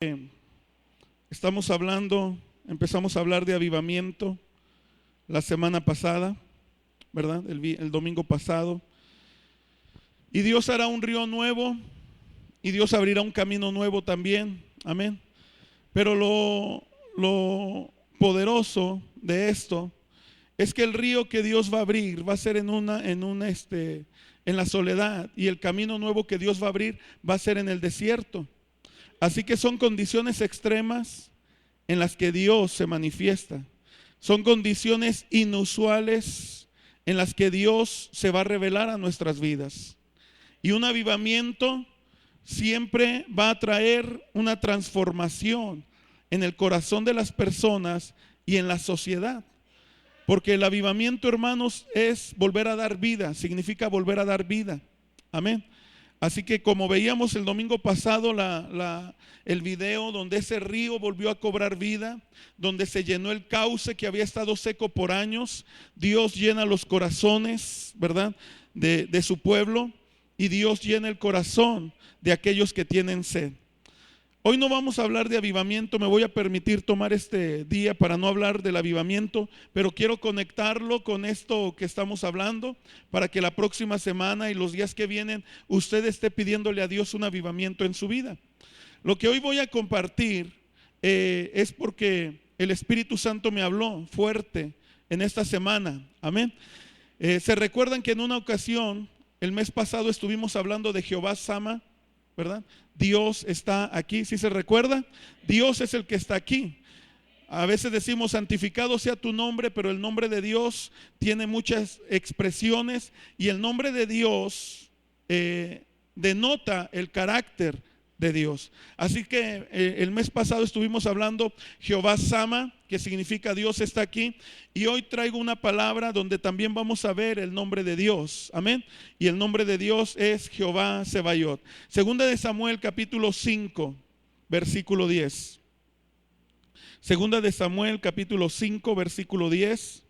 Empezamos a hablar de avivamiento la semana pasada, ¿verdad? El domingo pasado. Y Dios hará un río nuevo y Dios abrirá un camino nuevo también, amén. Pero lo poderoso de esto es que el río que Dios va a abrir va a ser en la soledad, y el camino nuevo que Dios va a abrir va a ser en el desierto. Así que son condiciones extremas en las que Dios se manifiesta. Son condiciones inusuales en las que Dios se va a revelar a nuestras vidas. Y un avivamiento siempre va a traer una transformación en el corazón de las personas y en la sociedad. Porque el avivamiento, hermanos, es volver a dar vida, significa volver a dar vida. Amén. Así que como veíamos el domingo pasado el video donde ese río volvió a cobrar vida, donde se llenó el cauce que había estado seco por años, Dios llena los corazones, ¿verdad?, de su pueblo, y Dios llena el corazón de aquellos que tienen sed. Hoy no vamos a hablar de avivamiento, me voy a permitir tomar este día para no hablar del avivamiento, pero quiero conectarlo con esto que estamos hablando, para que la próxima semana y los días que vienen usted esté pidiéndole a Dios un avivamiento en su vida. Lo que hoy voy a compartir es porque el Espíritu Santo me habló fuerte en esta semana, amén. Se recuerdan que en una ocasión, el mes pasado, estuvimos hablando de Jehová Sama, ¿verdad? Dios está aquí, ¿sí se recuerda? Dios es el que está aquí. A veces decimos santificado sea tu nombre, pero el nombre de Dios tiene muchas expresiones, y el nombre de Dios denota el carácter de Dios. Así que el mes pasado estuvimos hablando Jehová Sama, que significa Dios está aquí, y hoy traigo una palabra donde también vamos a ver el nombre de Dios, amén. Y el nombre de Dios es Jehová Sebayot. Segunda de Samuel capítulo 5 versículo 10. Segunda de Samuel capítulo 5 versículo 10.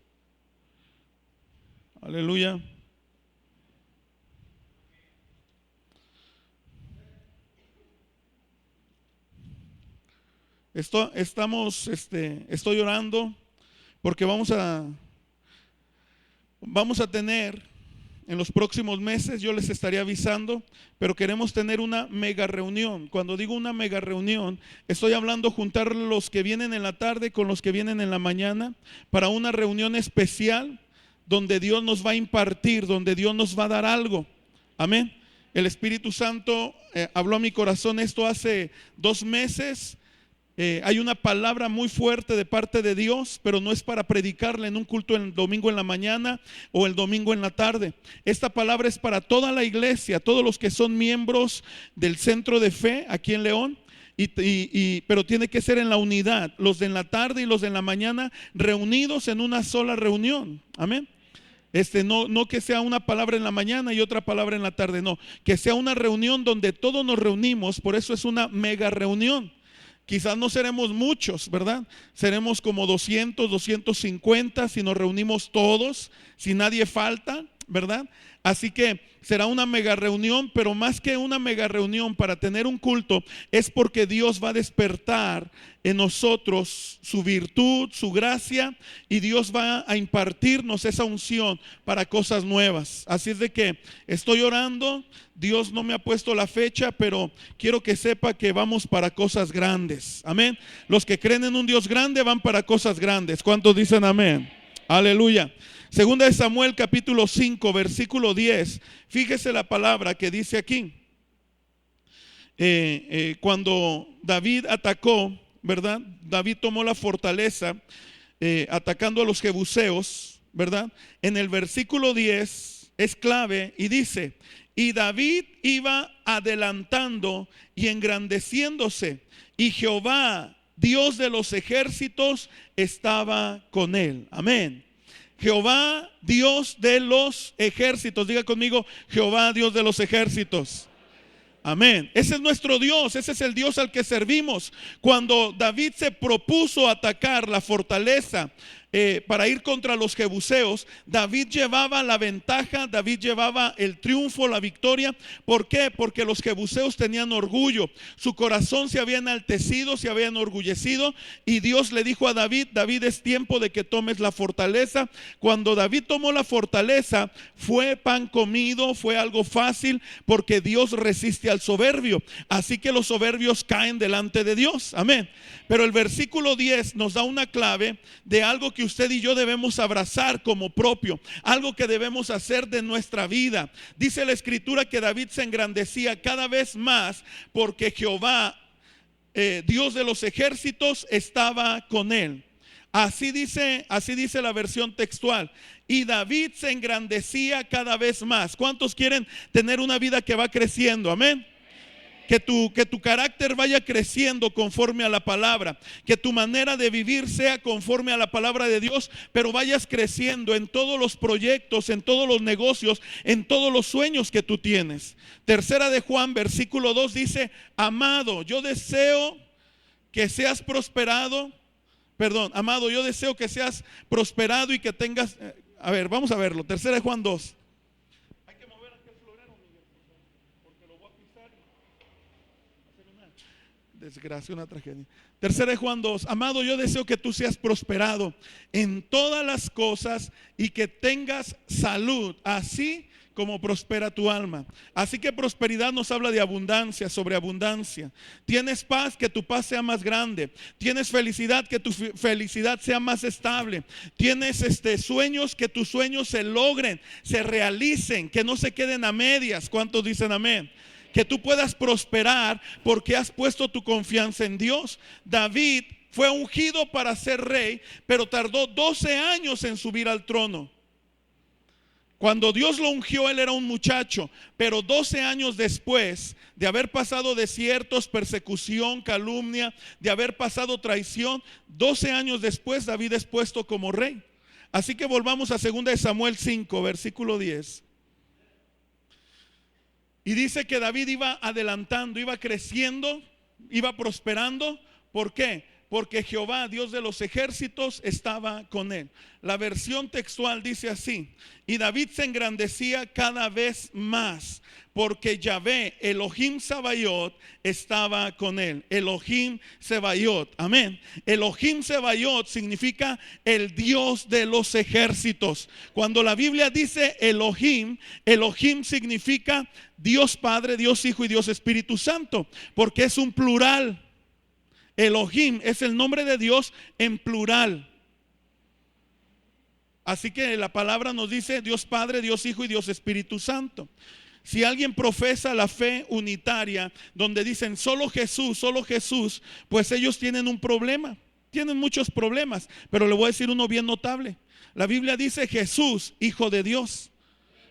Aleluya. Estoy orando porque vamos a tener en los próximos meses, yo les estaré avisando, pero queremos tener una mega reunión. Cuando digo una mega reunión, estoy hablando juntar los que vienen en la tarde con los que vienen en la mañana para una reunión especial donde Dios nos va a impartir, donde Dios nos va a dar algo. Amén. El Espíritu Santo habló a mi corazón esto hace 2 meses. Hay una palabra muy fuerte de parte de Dios, pero no es para predicarla en un culto el domingo en la mañana o el domingo en la tarde. Esta palabra es para toda la iglesia, todos los que son miembros del Centro de Fe aquí en León, pero tiene que ser en la unidad, los de en la tarde y los de en la mañana reunidos en una sola reunión. Amén. No que sea una palabra en la mañana y otra palabra en la tarde, no, que sea una reunión donde todos nos reunimos. Por eso es una mega reunión. Quizás no seremos muchos, ¿verdad? Seremos como 200, 250 si nos reunimos todos, si nadie falta, ¿verdad? Así que será una mega reunión, pero más que una mega reunión para tener un culto, es porque Dios va a despertar en nosotros su virtud, su gracia, y Dios va a impartirnos esa unción para cosas nuevas. Así es de que estoy orando. Dios no me ha puesto la fecha, pero quiero que sepa que vamos para cosas grandes. Amén. Los que creen en un Dios grande van para cosas grandes. ¿Cuántos dicen amén? Aleluya. Segunda de Samuel capítulo 5 versículo 10. Fíjese la palabra que dice aquí. Cuando David atacó, ¿verdad? David tomó la fortaleza atacando a los jebuseos, ¿verdad? En el versículo 10 es clave y dice: y David iba adelantando y engrandeciéndose, y Jehová, Dios de los ejércitos, estaba con él. Amén. Jehová, Dios de los ejércitos. Diga conmigo: Jehová, Dios de los ejércitos. Amén. Ese es nuestro Dios, ese es el Dios al que servimos. Cuando David se propuso atacar la fortaleza para ir contra los jebuseos, David llevaba la ventaja, David llevaba el triunfo, la victoria. ¿Por qué? Porque los jebuseos tenían orgullo, su corazón se había enaltecido, se había enorgullecido, y Dios le dijo a David: David, es tiempo de que tomes la fortaleza. Cuando David tomó la fortaleza, fue pan comido, fue algo fácil, porque Dios resiste al soberbio, así que los soberbios caen delante de Dios. Amén. Pero el versículo 10 nos da una clave de algo que usted y yo debemos abrazar como propio, algo que debemos hacer de nuestra vida. Dice la escritura que David se engrandecía cada vez más porque Jehová, Dios de los ejércitos, estaba con él. Así dice la versión textual. Y David se engrandecía cada vez más. ¿Cuántos quieren tener una vida que va creciendo? Amén. Que tu carácter vaya creciendo conforme a la palabra, que tu manera de vivir sea conforme a la palabra de Dios, pero vayas creciendo en todos los proyectos, en todos los negocios, en todos los sueños que tú tienes. Tercera de Juan, versículo 2 dice: amado, yo deseo que seas prosperado. Amado, yo deseo que seas prosperado y que tengas, vamos a verlo. Tercera de Juan 2. Desgracia, una tragedia. Tercera de Juan 2. Amado, yo deseo que tú seas prosperado en todas las cosas y que tengas salud, así como prospera tu alma. Así que prosperidad nos habla de abundancia, sobreabundancia. Tienes paz, que tu paz sea más grande. Tienes felicidad, que tu felicidad sea más estable. Tienes sueños, que tus sueños se logren, se realicen, que no se queden a medias. ¿Cuántos dicen amén? Que tú puedas prosperar porque has puesto tu confianza en Dios. David fue ungido para ser rey, pero tardó 12 años en subir al trono. Cuando Dios lo ungió, él era un muchacho, pero 12 años después de haber pasado desiertos, persecución, calumnia, de haber pasado traición, 12 años después David es puesto como rey. Así que volvamos a 2 de Samuel 5, versículo 10. Y dice que David iba adelantando, iba creciendo, iba prosperando. ¿Por qué? Porque Jehová, Dios de los ejércitos, estaba con él. La versión textual dice así: y David se engrandecía cada vez más, porque Yahvé, Elohim Sebaot, estaba con él. Elohim Sebaot, amén. Elohim Sebaot significa el Dios de los ejércitos. Cuando la Biblia dice Elohim, Elohim significa Dios Padre, Dios Hijo y Dios Espíritu Santo, porque es un plural. Elohim es el nombre de Dios en plural. Así que la palabra nos dice Dios Padre, Dios Hijo y Dios Espíritu Santo. Si alguien profesa la fe unitaria, donde dicen solo Jesús, pues ellos tienen un problema. Tienen muchos problemas, pero le voy a decir uno bien notable. La Biblia dice Jesús, Hijo de Dios.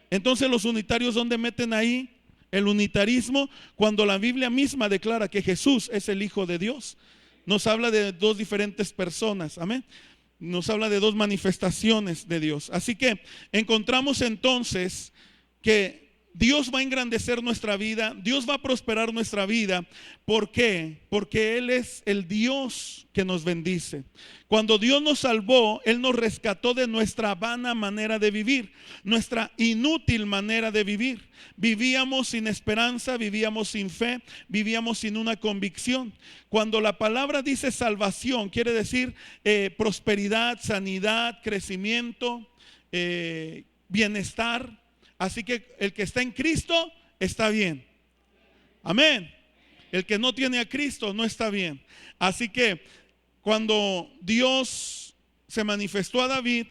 Entonces los unitarios, ¿dónde meten ahí el unitarismo? Cuando la Biblia misma declara que Jesús es el Hijo de Dios. Nos habla de dos diferentes personas, amén. Nos habla de dos manifestaciones de Dios. Así que encontramos entonces que Dios va a engrandecer nuestra vida, Dios va a prosperar nuestra vida. ¿Por qué? Porque Él es el Dios que nos bendice. Cuando Dios nos salvó, Él nos rescató de nuestra vana manera de vivir, nuestra inútil manera de vivir. Vivíamos sin esperanza, vivíamos sin fe, vivíamos sin una convicción. Cuando la palabra dice salvación, quiere decir prosperidad, sanidad, crecimiento, bienestar. Así que el que está en Cristo está bien. Amén. El que no tiene a Cristo no está bien. Así que cuando Dios se manifestó a David,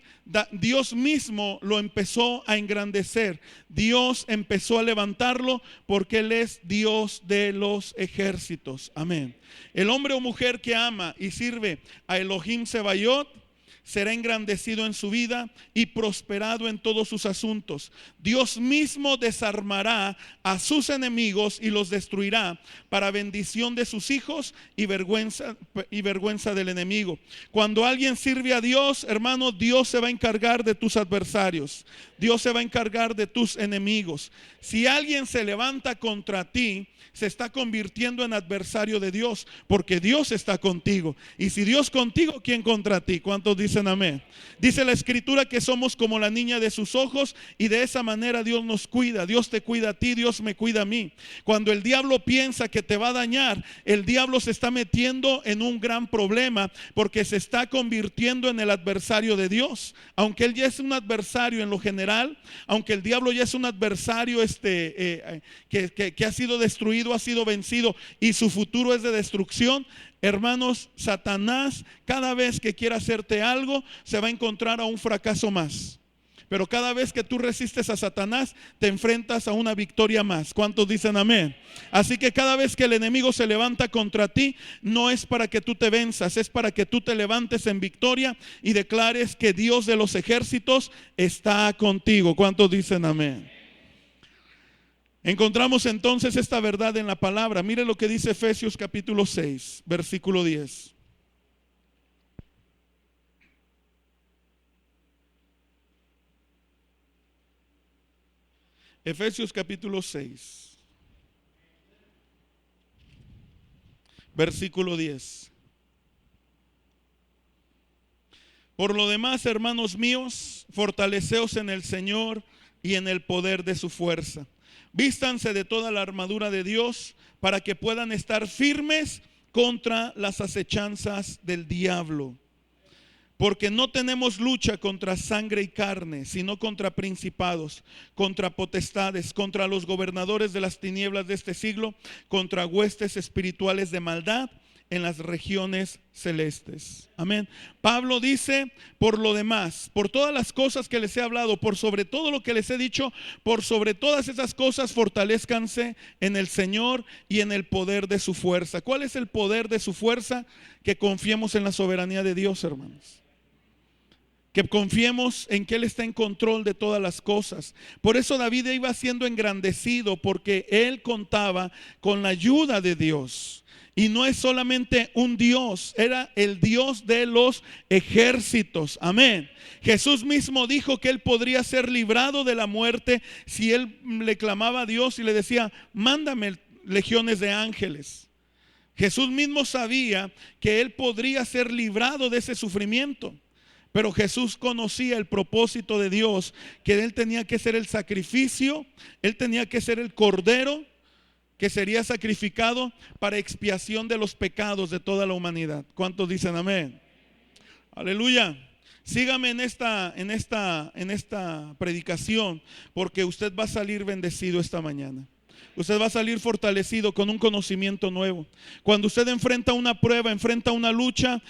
Dios mismo lo empezó a engrandecer. Dios empezó a levantarlo porque Él es Dios de los ejércitos. Amén. El hombre o mujer que ama y sirve a Elohim Sebaot será engrandecido en su vida y prosperado en todos sus asuntos. Dios mismo desarmará a sus enemigos y los destruirá para bendición de sus hijos y vergüenza del enemigo. Cuando alguien sirve a Dios, hermano, Dios se va a encargar de tus adversarios. Dios se va a encargar de tus enemigos. Si alguien se levanta contra ti, se está convirtiendo en adversario de Dios, porque Dios está contigo. Y si Dios contigo, ¿quién contra ti? ¿Cuántos dicen dicen amén? Dice la escritura que somos como la niña de sus ojos, y de esa manera Dios nos cuida. Dios te cuida a ti, Dios me cuida a mí. Cuando el diablo piensa que te va a dañar, el diablo se está metiendo en un gran problema, porque se está convirtiendo en el adversario de Dios. Aunque él ya es un adversario en lo general, aunque el diablo ya es un adversario que ha sido destruido, ha sido vencido y su futuro es de destrucción. Hermanos, Satanás cada vez que quiera hacerte algo se va a encontrar a un fracaso más. Pero cada vez que tú resistes a Satanás, te enfrentas a una victoria más. ¿Cuántos dicen amén? Así que cada vez que el enemigo se levanta contra ti, no es para que tú te venzas, es para que tú te levantes en victoria y declares que Dios de los ejércitos está contigo. ¿Cuántos dicen amén? Encontramos entonces esta verdad en la palabra. Mire lo que dice Efesios capítulo 6, versículo 10. Efesios capítulo 6, versículo 10. Por lo demás, hermanos míos, fortaleceos en el Señor y en el poder de su fuerza. Vístanse de toda la armadura de Dios para que puedan estar firmes contra las acechanzas del diablo. Porque no tenemos lucha contra sangre y carne, sino contra principados, contra potestades, contra los gobernadores de las tinieblas de este siglo, contra huestes espirituales de maldad en las regiones celestes. Amén. Pablo dice, por lo demás, por todas las cosas que les he hablado, por sobre todo lo que les he dicho, por sobre todas esas cosas, fortalezcanse en el Señor y en el poder de su fuerza. ¿Cuál es el poder de su fuerza? Que confiemos en la soberanía de Dios, hermanos. Que confiemos en que Él está en control de todas las cosas. Por eso David iba siendo engrandecido, porque él contaba con la ayuda de Dios. Y no es solamente un Dios, era el Dios de los ejércitos. Amén. Jesús mismo dijo que él podría ser librado de la muerte si él le clamaba a Dios y le decía, mándame legiones de ángeles. Jesús mismo sabía que él podría ser librado de ese sufrimiento. Pero Jesús conocía el propósito de Dios, que él tenía que ser el sacrificio, él tenía que ser el cordero que sería sacrificado para expiación de los pecados de toda la humanidad. ¿Cuántos dicen amén? Aleluya. Sígame en esta predicación, porque usted va a salir bendecido esta mañana. Usted va a salir fortalecido con un conocimiento nuevo. Cuando usted enfrenta una prueba, enfrenta una lucha,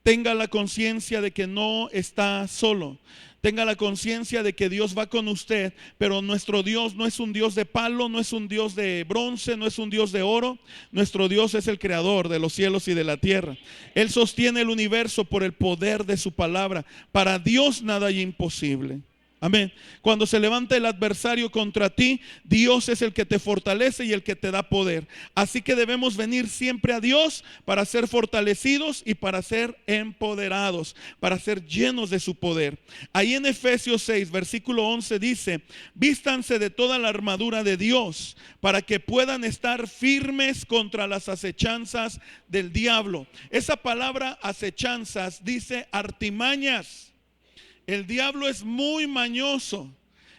tenga la conciencia de que no está solo. Tenga la conciencia de que Dios va con usted, pero nuestro Dios no es un Dios de palo, no es un Dios de bronce, no es un Dios de oro. Nuestro Dios es el creador de los cielos y de la tierra. Él sostiene el universo por el poder de su palabra. Para Dios nada hay imposible. Amén. Cuando se levanta el adversario contra ti, Dios es el que te fortalece y el que te da poder. Así que debemos venir siempre a Dios para ser fortalecidos y para ser empoderados, para ser llenos de su poder. Ahí en Efesios 6, versículo 11 dice, vístanse de toda la armadura de Dios para que puedan estar firmes contra las acechanzas del diablo. Esa palabra acechanzas dice artimañas. El diablo es muy mañoso.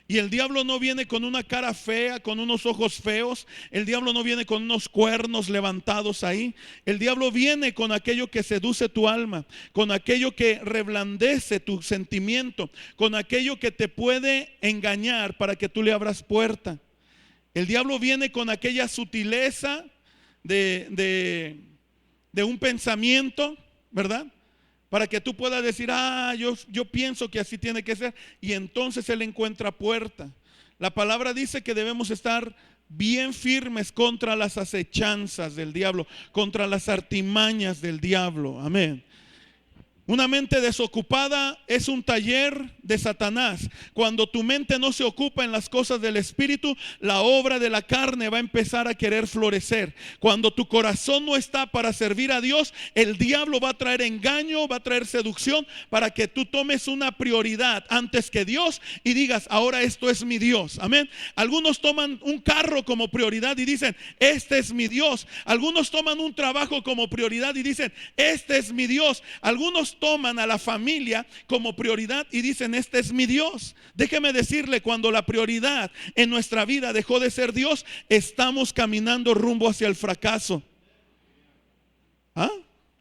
Y el diablo no viene con una cara fea, con unos ojos feos. El diablo no viene con unos cuernos levantados ahí. El diablo viene con aquello que seduce tu alma, con aquello que reblandece tu sentimiento, con aquello que te puede engañar para que tú le abras puerta. El diablo viene con aquella sutileza de un pensamiento, ¿verdad? Para que tú puedas decir, yo pienso que así tiene que ser. Y entonces él encuentra puerta. La palabra dice que debemos estar bien firmes contra las acechanzas del diablo, contra las artimañas del diablo. Amén. Una mente desocupada es un taller de Satanás. Cuando tu mente no se ocupa en las cosas del Espíritu, la obra de la carne va a empezar a querer florecer. Cuando tu corazón no está para servir a Dios, el diablo va a traer engaño, va a traer seducción para que tú tomes una prioridad antes que Dios y digas, ahora esto es mi Dios. Amén. Algunos toman un carro como prioridad y dicen, este es mi Dios. Algunos toman un trabajo como prioridad y dicen, este es mi Dios. Algunos toman a la familia como prioridad y dicen, este es mi Dios. Déjeme decirle, cuando la prioridad en nuestra vida dejó de ser Dios, estamos caminando rumbo hacia el fracaso. ¿Ah?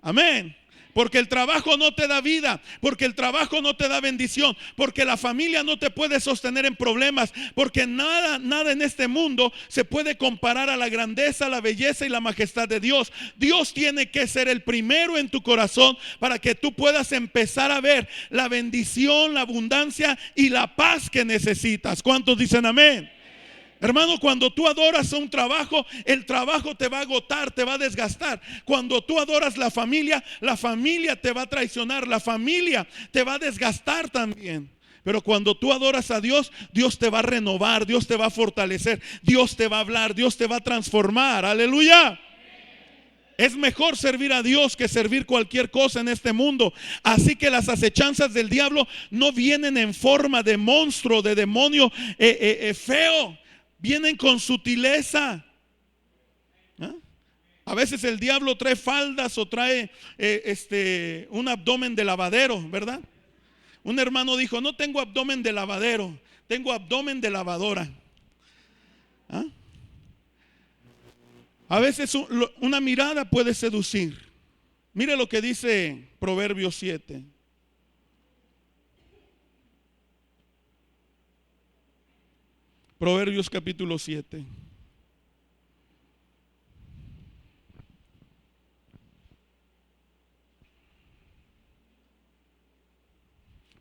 Amén. Porque el trabajo no te da vida, porque el trabajo no te da bendición, porque la familia no te puede sostener en problemas, porque nada en este mundo se puede comparar a la grandeza, la belleza y la majestad de Dios. Dios tiene que ser el primero en tu corazón para que tú puedas empezar a ver la bendición, la abundancia y la paz que necesitas. ¿Cuántos dicen amén? Hermano, cuando tú adoras a un trabajo, el trabajo te va a agotar, te va a desgastar. Cuando tú adoras la familia te va a traicionar, la familia te va a desgastar también. Pero cuando tú adoras a Dios, Dios te va a renovar, Dios te va a fortalecer, Dios te va a hablar, Dios te va a transformar. Aleluya. Es mejor servir a Dios que servir cualquier cosa en este mundo. Así que las acechanzas del diablo no vienen en forma de monstruo, de demonio feo. Vienen con sutileza. ¿Ah? A veces el diablo trae faldas o trae un abdomen de lavadero, ¿verdad? Un hermano dijo, no tengo abdomen de lavadero, tengo abdomen de lavadora. ¿Ah? A veces una mirada puede seducir. Mire lo que dice Proverbios 7. Proverbios capítulo 7.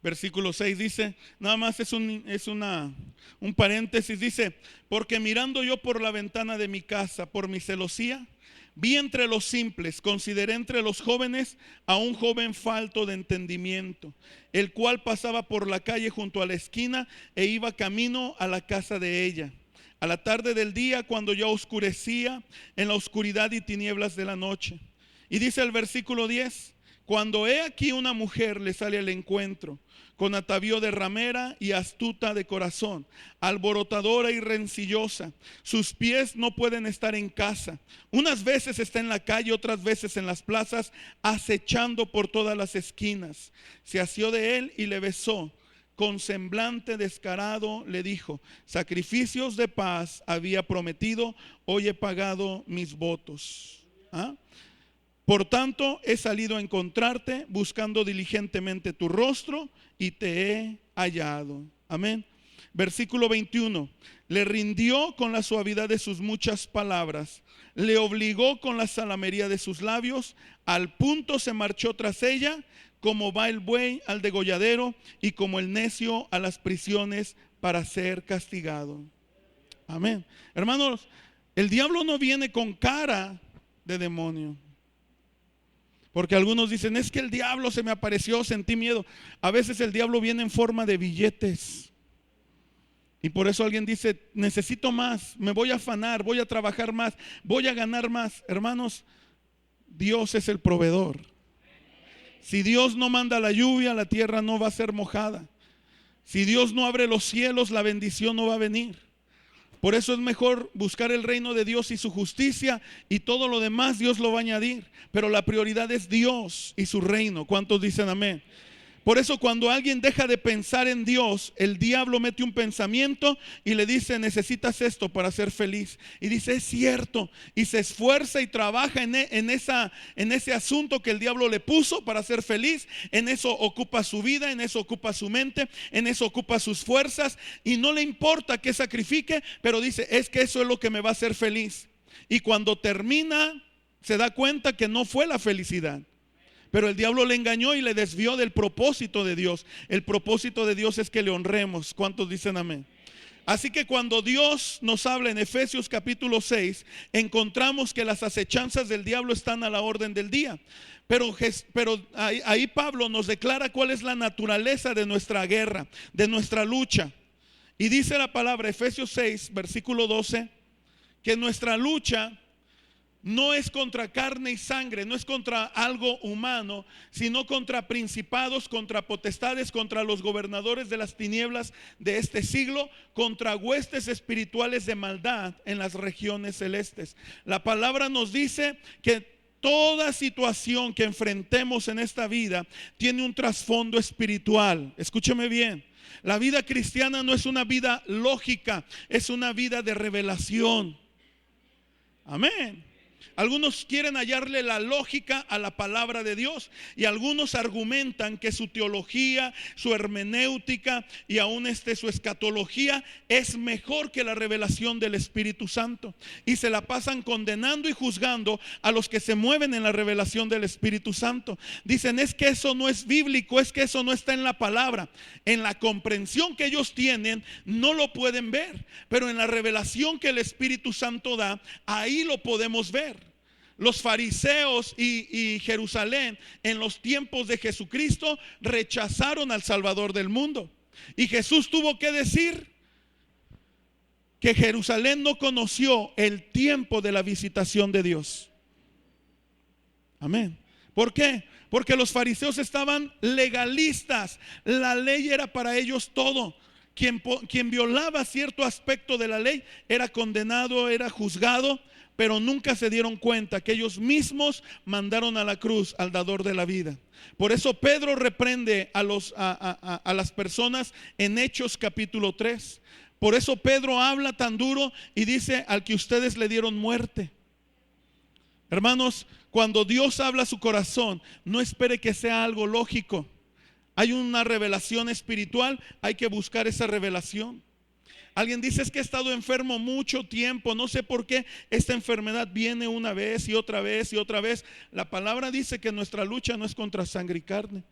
Versículo 6 dice, nada más es un paréntesis, dice, porque mirando yo por la ventana de mi casa, por mi celosía, vi entre los simples, consideré entre los jóvenes a un joven falto de entendimiento, el cual pasaba por la calle junto a la esquina e iba camino a la casa de ella. A la tarde del día, cuando ya oscurecía, en la oscuridad y tinieblas de la noche. Y dice el versículo 10, cuando he aquí una mujer le sale al encuentro, con atavío de ramera y astuta de corazón, alborotadora y rencillosa. Sus pies no pueden estar en casa. Unas veces está en la calle, otras veces en las plazas, acechando por todas las esquinas. Se asió de él y le besó. Con semblante descarado le dijo, sacrificios de paz había prometido, hoy he pagado mis votos. ¿Ah? Por tanto, he salido a encontrarte, buscando diligentemente tu rostro, y te he hallado. Amén. Versículo 21. Le rindió con la suavidad de sus muchas palabras, le obligó con la salamería de sus labios, al punto se marchó tras ella, como va el buey al degolladero, y como el necio a las prisiones para ser castigado. Amén. Hermanos, el diablo no viene con cara de demonio. Porque algunos dicen, es que el diablo se me apareció, sentí miedo. A veces el diablo viene en forma de billetes. Y por eso alguien dice, necesito más, me voy a afanar, voy a trabajar más, voy a ganar más. Hermanos, Dios es el proveedor. Si Dios no manda la lluvia, la tierra no va a ser mojada. Si Dios no abre los cielos, la bendición no va a venir. Por eso es mejor buscar el reino de Dios y su justicia, y todo lo demás Dios lo va a añadir. Pero la prioridad es Dios y su reino. ¿Cuántos dicen amén? Por eso cuando alguien deja de pensar en Dios, el diablo mete un pensamiento y le dice, necesitas esto para ser feliz. Y dice, es cierto. Y se esfuerza y trabaja en ese asunto que el diablo le puso para ser feliz. En eso ocupa su vida, en eso ocupa su mente, en eso ocupa sus fuerzas. Y no le importa que sacrifique, pero dice, es que eso es lo que me va a hacer feliz. Y cuando termina, se da cuenta que no fue la felicidad. Pero el diablo le engañó y le desvió del propósito de Dios. El propósito de Dios es que le honremos. ¿Cuántos dicen amén? Así que cuando Dios nos habla en Efesios capítulo 6, encontramos que las acechanzas del diablo están a la orden del día. Pero ahí Pablo nos declara cuál es la naturaleza de nuestra guerra, de nuestra lucha. Y dice la palabra, Efesios 6, versículo 12, que nuestra lucha no es contra carne y sangre, no es contra algo humano, sino contra principados, contra potestades, contra los gobernadores de las tinieblas de este siglo, contra huestes espirituales de maldad en las regiones celestes. La palabra nos dice que Toda situación que enfrentemos en esta vida tiene un trasfondo espiritual. Escúcheme bien. La vida cristiana no es una vida lógica, es una vida de revelación. Amén. Algunos quieren hallarle la lógica a la palabra de Dios y algunos argumentan que su teología, su hermenéutica y aún su escatología es mejor que la revelación del Espíritu Santo, y se la pasan condenando y juzgando a los que se mueven en la revelación del Espíritu Santo. Dicen, es que eso no es bíblico, es que eso no está en la palabra. En la comprensión que ellos tienen no lo pueden ver, pero en la revelación que el Espíritu Santo da, ahí lo podemos ver. Los fariseos y Jerusalén en los tiempos de Jesucristo rechazaron al Salvador del mundo. Y Jesús tuvo que decir que Jerusalén no conoció el tiempo de la visitación de Dios. Amén. ¿Por qué? Porque los fariseos estaban legalistas. La ley era para ellos todo. Quien violaba cierto aspecto de la ley era condenado, era juzgado. Pero nunca se dieron cuenta que ellos mismos mandaron a la cruz al dador de la vida. Por eso Pedro reprende a las personas en Hechos capítulo 3. Por eso Pedro habla tan duro y dice, al que ustedes le dieron muerte. Hermanos, cuando Dios habla a su corazón, no espere que sea algo lógico. Hay una revelación espiritual, hay que buscar esa revelación. Alguien dice, es que he estado enfermo mucho tiempo, no sé por qué esta enfermedad viene una vez y otra vez y otra vez. La palabra dice que nuestra lucha no es contra sangre y carne.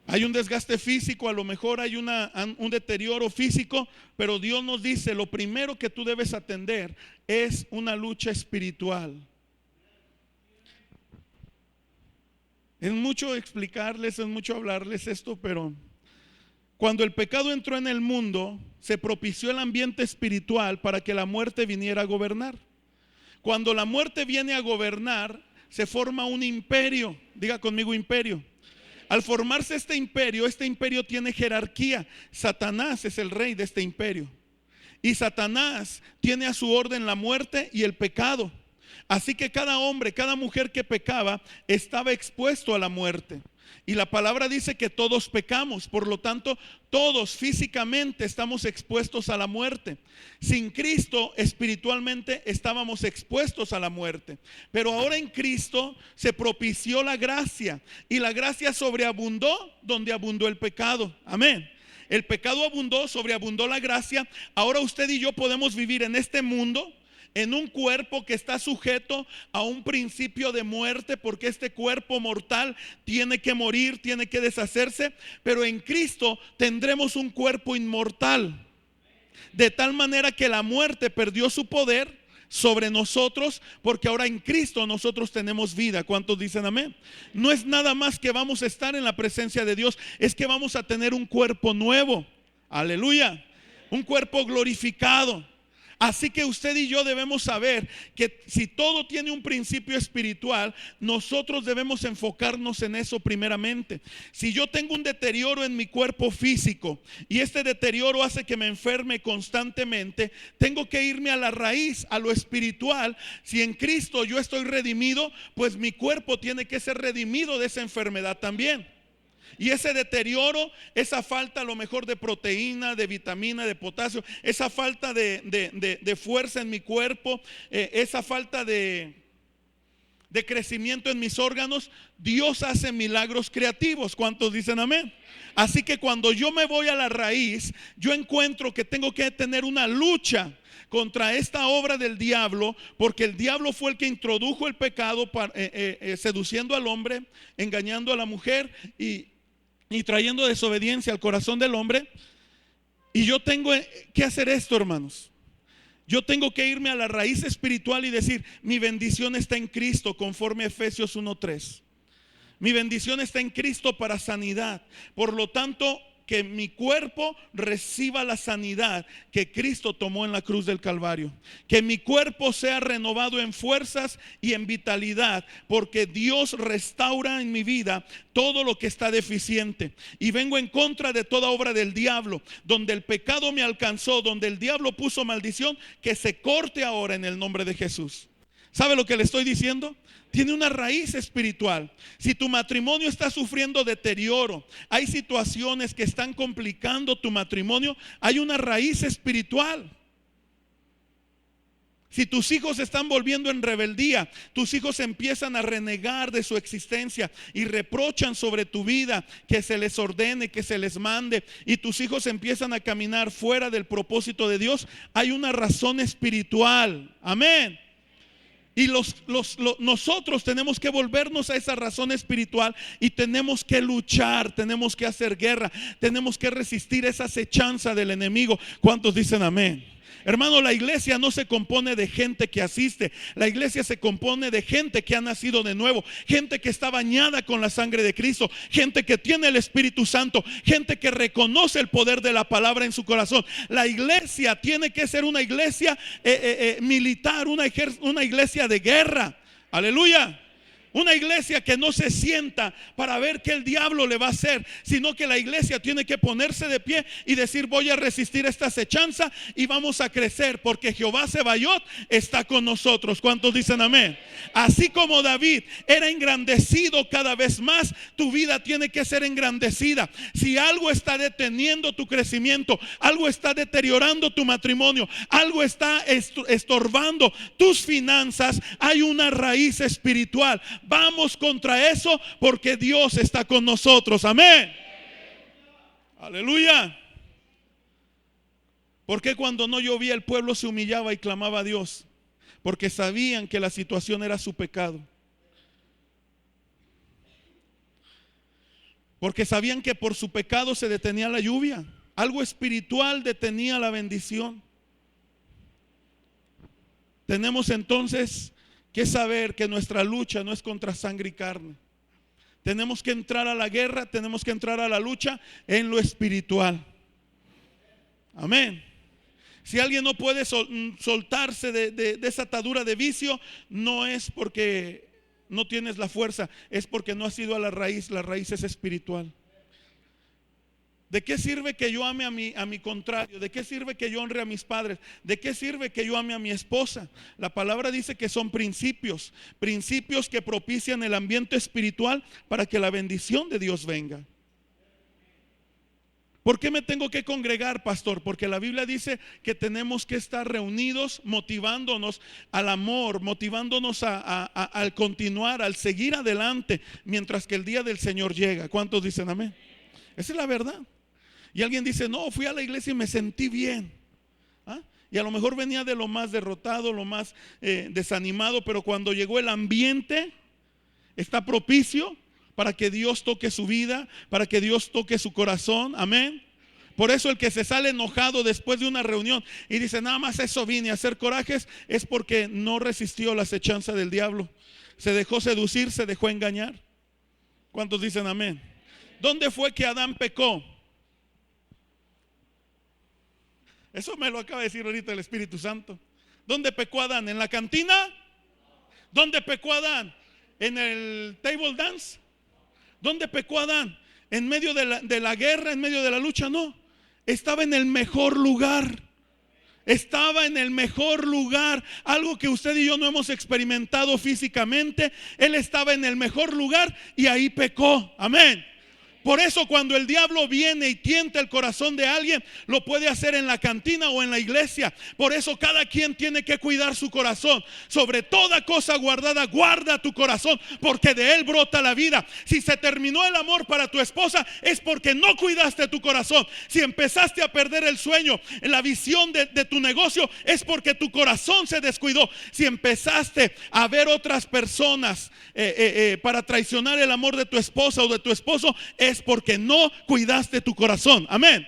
Hay un desgaste físico, a lo mejor hay un deterioro físico, pero Dios nos dice, lo primero que tú debes atender es una lucha espiritual. Es mucho explicarles, es mucho hablarles esto, pero cuando el pecado entró en el mundo, se propició el ambiente espiritual para que la muerte viniera a gobernar. Cuando la muerte viene a gobernar, se forma un imperio. Diga conmigo, imperio. Al formarse este imperio tiene jerarquía. Satanás es el rey de este imperio. Y Satanás tiene a su orden la muerte y el pecado. Así que cada hombre, cada mujer que pecaba estaba expuesto a la muerte. Y la palabra dice que todos pecamos, por lo tanto, todos físicamente estamos expuestos a la muerte. Sin Cristo, espiritualmente estábamos expuestos a la muerte. Pero ahora en Cristo se propició la gracia, y la gracia sobreabundó donde abundó el pecado. Amén. El pecado abundó, sobreabundó la gracia. Ahora usted y yo podemos vivir en este mundo en un cuerpo que está sujeto a un principio de muerte, porque este cuerpo mortal tiene que morir, tiene que deshacerse. Pero en Cristo tendremos un cuerpo inmortal, de tal manera que la muerte perdió su poder sobre nosotros, porque ahora en Cristo nosotros tenemos vida. ¿Cuántos dicen amén? No es nada más que vamos a estar en la presencia de Dios, es que vamos a tener un cuerpo nuevo. Aleluya. Un cuerpo glorificado. Así que usted y yo debemos saber que si todo tiene un principio espiritual, nosotros debemos enfocarnos en eso primeramente. Si yo tengo un deterioro en mi cuerpo físico y este deterioro hace que me enferme constantemente, tengo que irme a la raíz, a lo espiritual. Si en Cristo yo estoy redimido, pues mi cuerpo tiene que ser redimido de esa enfermedad también. Y ese deterioro, esa falta a lo mejor de proteína, de vitamina, de potasio, esa falta de fuerza en mi cuerpo, esa falta de crecimiento en mis órganos, Dios hace milagros creativos. ¿Cuántos dicen amén? Así que cuando yo me voy a la raíz, yo encuentro que tengo que tener una lucha contra esta obra del diablo, porque el diablo fue el que introdujo el pecado, seduciendo al hombre, engañando a la mujer y trayendo desobediencia al corazón del hombre. Y yo tengo que hacer esto, hermanos. Yo tengo que irme a la raíz espiritual y decir, mi bendición está en Cristo, conforme a Efesios 1:3. Mi bendición está en Cristo para sanidad. Por lo tanto, que mi cuerpo reciba la sanidad que Cristo tomó en la cruz del Calvario. Que mi cuerpo sea renovado en fuerzas y en vitalidad, porque Dios restaura en mi vida todo lo que está deficiente. Y vengo en contra de toda obra del diablo, donde el pecado me alcanzó, donde el diablo puso maldición, que se corte ahora en el nombre de Jesús. ¿Sabe lo que le estoy diciendo? Tiene una raíz espiritual. Si tu matrimonio está sufriendo deterioro, hay situaciones que están complicando tu matrimonio, hay una raíz espiritual. Si tus hijos se están volviendo en rebeldía, tus hijos empiezan a renegar de su existencia y reprochan sobre tu vida que se les ordene, que se les mande, y tus hijos empiezan a caminar fuera del propósito de Dios, hay una razón espiritual. Amén. Y nosotros tenemos que volvernos a esa razón espiritual y tenemos que luchar, tenemos que hacer guerra, tenemos que resistir esa acechanza del enemigo. ¿Cuántos dicen amén? Hermano, la iglesia no se compone de gente que asiste. La iglesia se compone de gente que ha nacido de nuevo, gente que está bañada con la sangre de Cristo, gente que tiene el Espíritu Santo, gente que reconoce el poder de la palabra en su corazón. La iglesia tiene que ser una iglesia militar, una iglesia de guerra. Aleluya. Una iglesia que no se sienta para ver qué el diablo le va a hacer, sino que la iglesia tiene que ponerse de pie y decir: voy a resistir esta acechanza y vamos a crecer, porque Jehová Sebaot está con nosotros. ¿Cuántos dicen amén? Así como David era engrandecido cada vez más, tu vida tiene que ser engrandecida. Si algo está deteniendo tu crecimiento, algo está deteriorando tu matrimonio, algo está estorbando tus finanzas, hay una raíz espiritual. Vamos contra eso, porque Dios está con nosotros. Amén. Aleluya. Porque cuando no llovía el pueblo se humillaba y clamaba a Dios, porque sabían que la situación era su pecado, porque sabían que por su pecado se detenía la lluvia. Algo espiritual detenía la bendición. Tenemos entonces que saber que nuestra lucha no es contra sangre y carne. Tenemos que entrar a la guerra, tenemos que entrar a la lucha en lo espiritual. Amén. Si alguien no puede soltarse de esa atadura de vicio, no es porque no tienes la fuerza, es porque no has ido a la raíz es espiritual. ¿De qué sirve que yo ame a mi contrario? ¿De qué sirve que yo honre a mis padres? ¿De qué sirve que yo ame a mi esposa? La palabra dice que son principios que propician el ambiente espiritual para que la bendición de Dios venga. ¿Por qué me tengo que congregar, pastor? Porque la Biblia dice que tenemos que estar reunidos, motivándonos al amor, motivándonos al continuar, al seguir adelante, mientras que el día del Señor llega. ¿Cuántos dicen amén? Esa es la verdad. Y alguien dice: no, fui a la iglesia y me sentí bien. Y a lo mejor venía de lo más derrotado, lo más desanimado, pero cuando llegó el ambiente está propicio para que Dios toque su vida, para que Dios toque su corazón. Amén. Por eso el que se sale enojado después de una reunión y dice: nada más eso vine a hacer corajes, es porque no resistió la acechanza del diablo. Se dejó seducir, se dejó engañar. ¿Cuántos dicen amén? ¿Dónde fue que Adán pecó? Eso me lo acaba de decir ahorita el Espíritu Santo. ¿Dónde pecó Adán? ¿En la cantina? ¿Dónde pecó Adán? ¿En el table dance? ¿Dónde pecó Adán? ¿En medio de la guerra, en medio de la lucha? No, estaba en el mejor lugar. Estaba en el mejor lugar, algo que usted y yo no hemos experimentado físicamente. Él estaba en el mejor lugar y ahí pecó. Amén. Por eso cuando el diablo viene y tienta el corazón de alguien, lo puede hacer en la cantina o en la iglesia. Por eso cada quien tiene que cuidar su corazón. Sobre toda cosa guardada, guarda tu corazón, porque de él brota la vida. Si se terminó el amor para tu esposa, es porque no cuidaste tu corazón. Si empezaste a perder el sueño, la visión de tu negocio, es porque tu corazón se descuidó. Si empezaste a ver otras personas para traicionar el amor de tu esposa o de tu esposo, es porque no cuidaste tu corazón. Amén.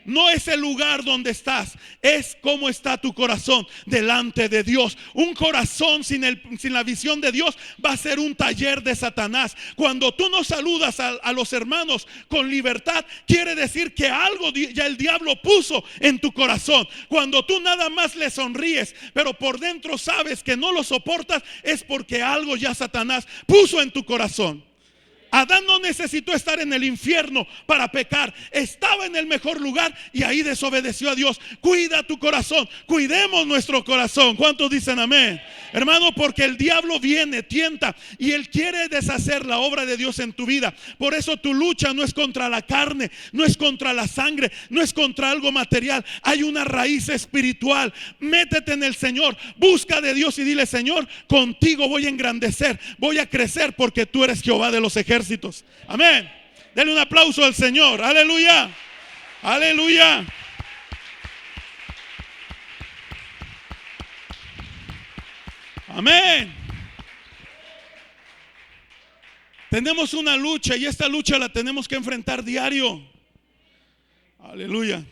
No es el lugar donde estás, es cómo está tu corazón delante de Dios. Un corazón sin la visión de Dios va a ser un taller de Satanás. Cuando tú no saludas a los hermanos con libertad, quiere decir que algo ya el diablo puso en tu corazón. Cuando tú nada más le sonríes, pero por dentro sabes que no lo soportas, es porque algo ya Satanás puso en tu corazón. Adán no necesitó estar en el infierno para pecar. Estaba en el mejor lugar y ahí desobedeció a Dios. Cuida tu corazón. Cuidemos nuestro corazón. ¿Cuántos dicen amén? Hermano, porque el diablo viene, tienta y él quiere deshacer la obra de Dios en tu vida. Por eso tu lucha no es contra la carne, no es contra la sangre, no es contra algo material. Hay una raíz espiritual. Métete en el Señor, busca de Dios y dile: Señor, contigo voy a engrandecer, voy a crecer, porque tú eres Jehová de los ejércitos. Amén. Denle un aplauso al Señor. Aleluya. Aleluya. Amén. Tenemos una lucha y esta lucha la tenemos que enfrentar diario. Aleluya.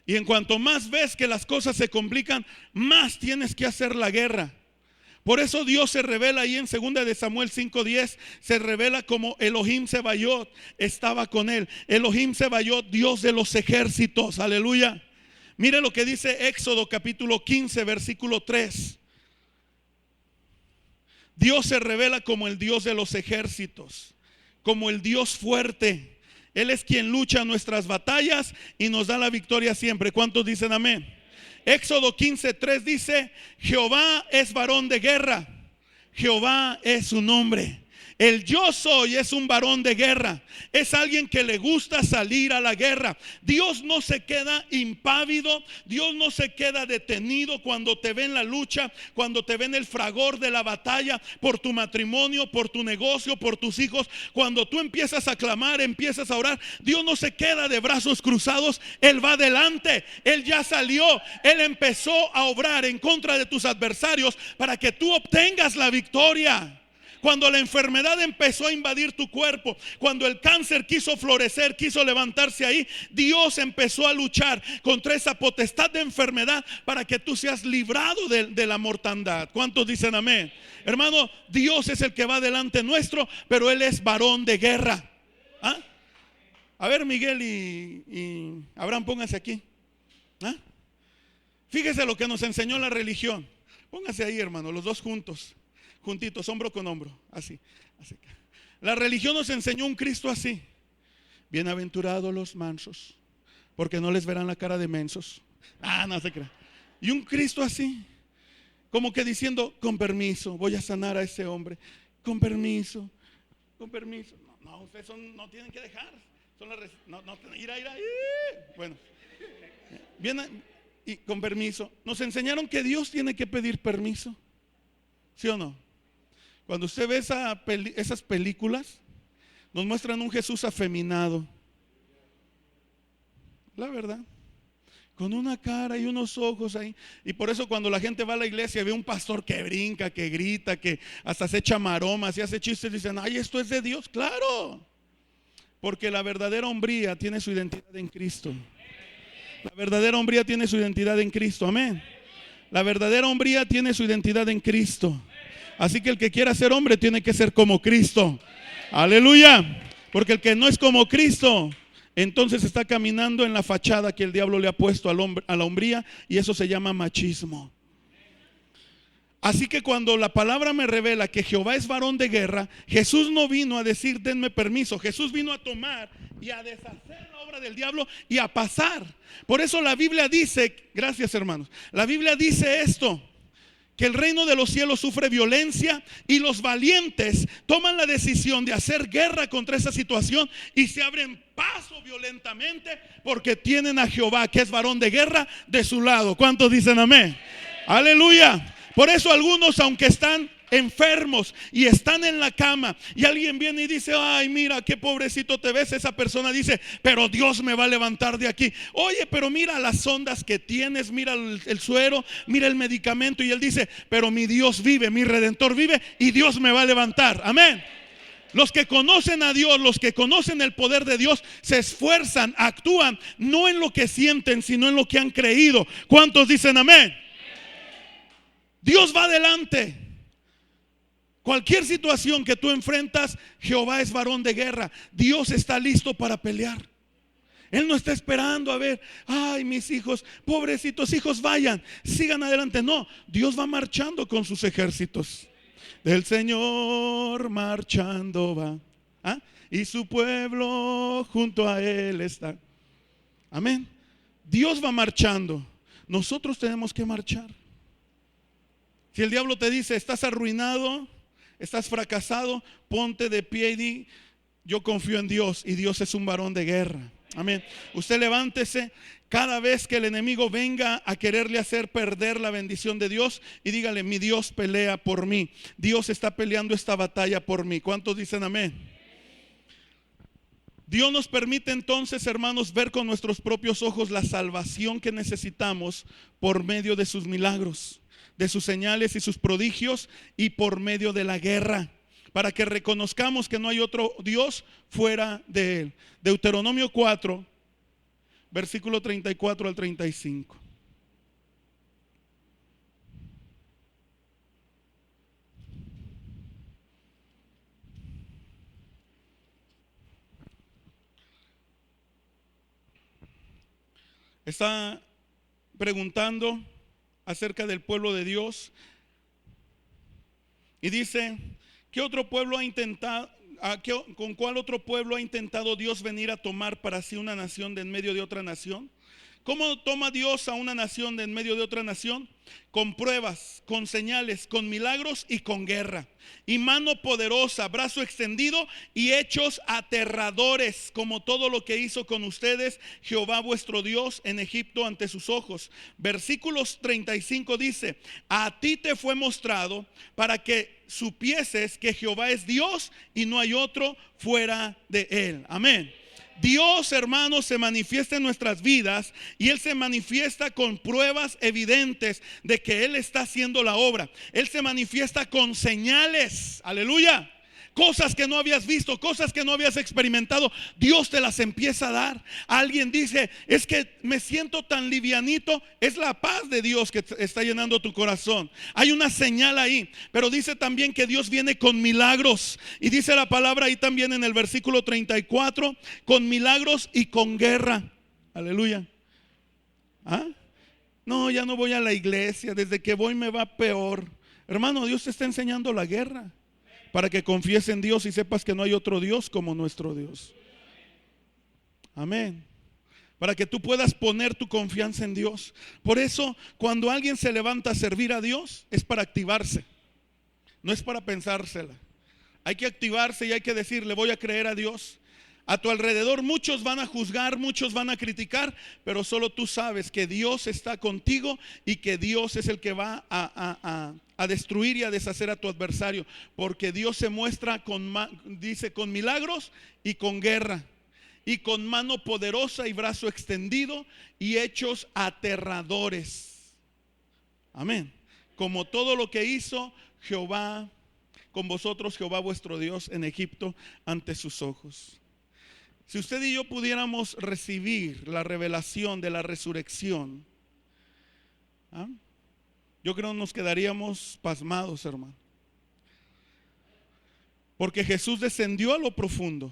Y en cuanto más ves que las cosas se complican, más tienes que hacer la guerra. Por eso Dios se revela ahí en 2 de Samuel 5:10, se revela como Elohim Sebayot, estaba con él. Elohim Sebayot, Dios de los ejércitos. Aleluya. Mire lo que dice Éxodo capítulo 15 versículo 3. Dios se revela como el Dios de los ejércitos, como el Dios fuerte. Él es quien lucha nuestras batallas y nos da la victoria siempre. ¿Cuántos dicen amén? Éxodo 15:3 dice: Jehová es varón de guerra, Jehová es su nombre. El yo soy es un varón de guerra. Es alguien que le gusta salir a la guerra. Dios no se queda impávido. Dios no se queda detenido cuando te ve en la lucha, cuando te ve en el fragor de la batalla, por tu matrimonio, por tu negocio, por tus hijos. Cuando tú empiezas a clamar, empiezas a orar, Dios no se queda de brazos cruzados. Él va adelante. Él ya salió. Él empezó a obrar en contra de tus adversarios para que tú obtengas la victoria. Cuando la enfermedad empezó a invadir tu cuerpo, cuando el cáncer quiso florecer, quiso levantarse ahí, Dios empezó a luchar contra esa potestad de enfermedad para que tú seas librado de la mortandad. ¿Cuántos dicen amén? Hermano, Dios es el que va delante nuestro, pero Él es varón de guerra. ¿Ah? A ver, Miguel y Abraham, pónganse aquí. ¿Ah? Fíjese lo que nos enseñó la religión. Pónganse ahí, hermano, los dos juntos. Juntitos, hombro con hombro, así. La religión nos enseñó un Cristo así: bienaventurados los mansos, porque no les verán la cara de mensos. No se crea. Y un Cristo así, como que diciendo: con permiso, voy a sanar a ese hombre. Con permiso, con permiso. No, ustedes no tienen que dejar. Irá. Bueno, bien, y con permiso. Nos enseñaron que Dios tiene que pedir permiso. ¿Sí o no? Cuando usted ve esas películas, nos muestran un Jesús afeminado. La verdad, con una cara y unos ojos ahí. Y por eso cuando la gente va a la iglesia, ve un pastor que brinca, que grita, que hasta se echa maromas y hace chistes, dicen: ay, esto es de Dios. Claro, porque la verdadera hombría tiene su identidad en Cristo. La verdadera hombría tiene su identidad en Cristo. Amén. La verdadera hombría tiene su identidad en Cristo. Así que el que quiera ser hombre tiene que ser como Cristo. Aleluya. Porque el que no es como Cristo, entonces está caminando en la fachada que el diablo le ha puesto al hombre, a la hombría, y eso se llama machismo. Así que cuando la palabra me revela que Jehová es varón de guerra, Jesús no vino a decir: denme permiso. Jesús vino a tomar y a deshacer la obra del diablo y a pasar. Por eso la Biblia dice, gracias hermanos, la Biblia dice esto: que el reino de los cielos sufre violencia y los valientes toman la decisión de hacer guerra contra esa situación y se abren paso violentamente, porque tienen a Jehová, que es varón de guerra, de su lado. ¿Cuántos dicen amén? Aleluya. Por eso algunos, aunque están enfermos y están en la cama, y alguien viene y dice: ay, mira qué pobrecito te ves, esa persona dice: pero Dios me va a levantar de aquí. Oye, pero mira las ondas que tienes, mira el suero, mira el medicamento. Y él dice: pero mi Dios vive, mi Redentor vive, y Dios me va a levantar. Amén. Los que conocen a Dios, los que conocen el poder de Dios, se esfuerzan, actúan no en lo que sienten, sino en lo que han creído. ¿Cuántos dicen amén? Dios va adelante. Cualquier situación que tú enfrentas, Jehová es varón de guerra. Dios está listo para pelear. Él no está esperando a ver: ay, mis hijos, pobrecitos hijos, vayan, sigan adelante. No, Dios va marchando con sus ejércitos. Del Señor marchando va. y su pueblo junto a él está. Amén. Dios va marchando, nosotros tenemos que marchar. Si el diablo te dice, estás arruinado, estás fracasado, ponte de pie y di, yo confío en Dios y Dios es un varón de guerra. Amén. Usted levántese cada vez que el enemigo venga a quererle hacer perder la bendición de Dios y dígale, mi Dios pelea por mí. Dios está peleando esta batalla por mí. ¿Cuántos dicen amén? Dios nos permite entonces, hermanos, ver con nuestros propios ojos la salvación que necesitamos por medio de sus milagros, de sus señales y sus prodigios y por medio de la guerra, para que reconozcamos que no hay otro Dios fuera de Él. Deuteronomio 4, versículo 34 al 35. Está preguntando acerca del pueblo de Dios y dice, ¿qué otro pueblo ha intentado, con cuál otro pueblo ha intentado Dios venir a tomar para sí una nación de en medio de otra nación? ¿Cómo toma Dios a una nación de en medio de otra nación? Con pruebas, con señales, con milagros y con guerra, y mano poderosa, brazo extendido y hechos aterradores, como todo lo que hizo con ustedes Jehová vuestro Dios en Egipto ante sus ojos. Versículos 35 dice, a ti te fue mostrado para que supieses que Jehová es Dios y no hay otro fuera de él. Amén. Dios, hermanos, se manifiesta en nuestras vidas y Él se manifiesta con pruebas evidentes de que Él está haciendo la obra. Él se manifiesta con señales, aleluya. Cosas que no habías visto, cosas que no habías experimentado, Dios te las empieza a dar. Alguien dice, es que me siento tan livianito. Es la paz de Dios que está llenando tu corazón. Hay una señal ahí, pero dice también que Dios viene con milagros. Y dice la palabra ahí también en el versículo 34, con milagros y con guerra. Aleluya. ¿Ah? No, ya no voy a la iglesia, desde que voy me va peor. Hermano, Dios te está enseñando la guerra, para que confíes en Dios y sepas que no hay otro Dios como nuestro Dios. Amén. Para que tú puedas poner tu confianza en Dios. Por eso, cuando alguien se levanta a servir a Dios, es para activarse. No es para pensársela. Hay que activarse y hay que decir, le voy a creer a Dios. A tu alrededor muchos van a juzgar, muchos van a criticar, pero solo tú sabes que Dios está contigo y que Dios es el que va a destruir y a deshacer a tu adversario, porque Dios se muestra dice, con milagros y con guerra, y con mano poderosa y brazo extendido y hechos aterradores. Amén. Como todo lo que hizo Jehová con vosotros, Jehová vuestro Dios en Egipto ante sus ojos. Si usted y yo pudiéramos recibir la revelación de la resurrección, yo creo que nos quedaríamos pasmados, hermano. Porque Jesús descendió a lo profundo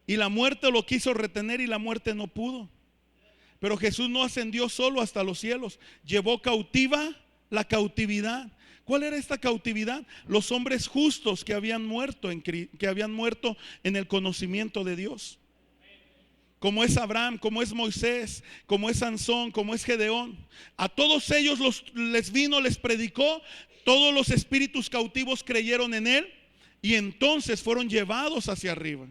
y la muerte lo quiso retener y la muerte no pudo. Pero Jesús no ascendió solo hasta los cielos, llevó cautiva la cautividad. ¿Cuál era esta cautividad? Los hombres justos que habían muerto en el conocimiento de Dios. Como es Abraham, como es Moisés, como es Sansón, como es Gedeón. A todos ellos les predicó, todos los espíritus cautivos creyeron en él y entonces fueron llevados hacia arriba.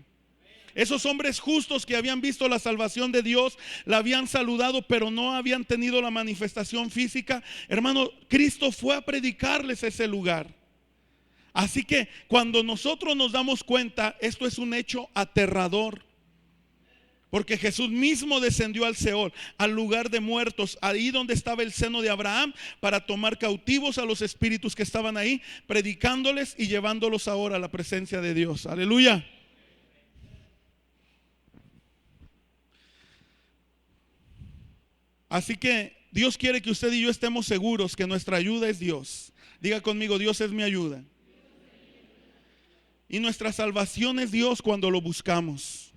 Esos hombres justos que habían visto la salvación de Dios, la habían saludado, pero no habían tenido la manifestación física. Hermano, Cristo fue a predicarles ese lugar. Así que cuando nosotros nos damos cuenta, esto es un hecho aterrador. Porque Jesús mismo descendió al Seol, al lugar de muertos, ahí donde estaba el seno de Abraham, para tomar cautivos a los espíritus que estaban ahí, predicándoles y llevándolos ahora a la presencia de Dios. Aleluya. Así que Dios quiere que usted y yo estemos seguros que nuestra ayuda es Dios. Diga conmigo, Dios es mi ayuda. Y nuestra salvación es Dios cuando lo buscamos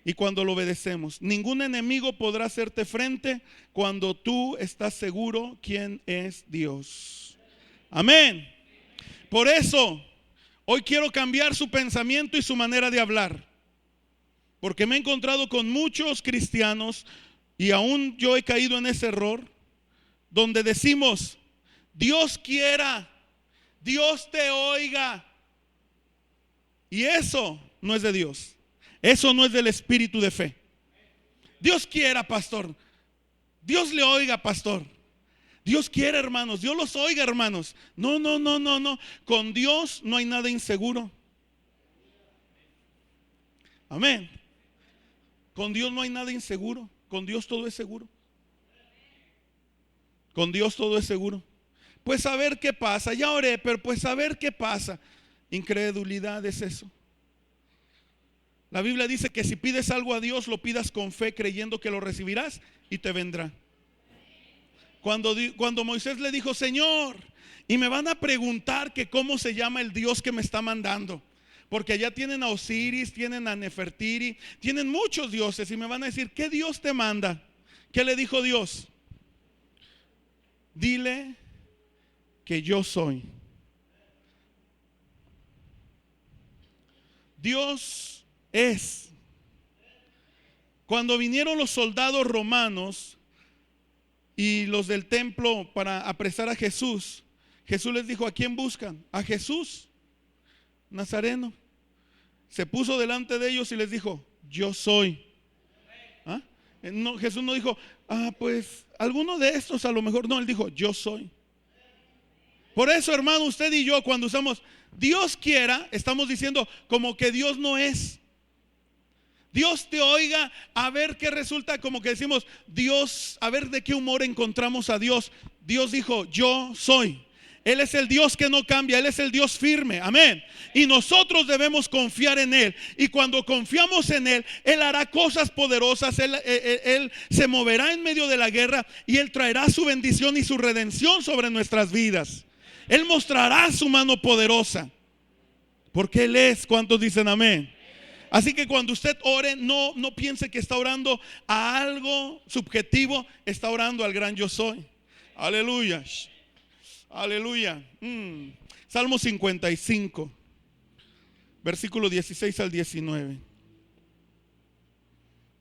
y cuando lo obedecemos. Ningún enemigo podrá hacerte frente cuando tú estás seguro quién es Dios. Amén. Por eso, Hoy quiero cambiar su pensamiento y su manera de hablar. Porque me he encontrado con muchos cristianos, y aún yo he caído en ese error, donde decimos: Dios quiera, Dios te oiga. Y eso no es de Dios. Eso no es del espíritu de fe. Dios quiera, pastor. Dios le oiga, pastor. Dios quiere, hermanos. Dios los oiga, hermanos. No. Con Dios no hay nada inseguro. Amén. Con Dios no hay nada inseguro. Con Dios todo es seguro. Con Dios todo es seguro. Pues a ver qué pasa. Ya oré, pero pues a ver qué pasa. Incredulidad es eso. La Biblia dice que si pides algo a Dios, lo pidas con fe, creyendo que lo recibirás y te vendrá. Cuando Moisés le dijo: Señor, y me van a preguntar que cómo se llama el Dios que me está mandando, porque allá tienen a Osiris, tienen a Nefertiri, tienen muchos dioses, y me van a decir: ¿qué Dios te manda? ¿Qué le dijo Dios? Dile que yo soy. Dios es. Cuando vinieron los soldados romanos y los del templo para apresar a Jesús, Jesús les dijo: ¿a quién buscan? A Jesús Nazareno. Se puso delante de ellos y les dijo: yo soy. ¿Ah? No, Jesús no dijo: pues alguno de estos a lo mejor. No, él dijo: yo soy. Por eso, hermano, usted y yo, cuando usamos Dios quiera, estamos diciendo como que Dios no es. Dios te oiga, a ver qué resulta, como que decimos: Dios, a ver de qué humor encontramos a Dios. Dios dijo: yo soy. Él es el Dios que no cambia, Él es el Dios firme, amén. Y nosotros debemos confiar en Él. Y cuando confiamos en Él, Él hará cosas poderosas. Él se moverá en medio de la guerra, y Él traerá su bendición y su redención sobre nuestras vidas. Él mostrará su mano poderosa, porque Él es. ¿Cuántos dicen amén? Así que cuando usted ore, no piense que está orando a algo subjetivo. Está orando al gran yo soy. Aleluya. Aleluya. Salmo 55, versículo 16 al 19.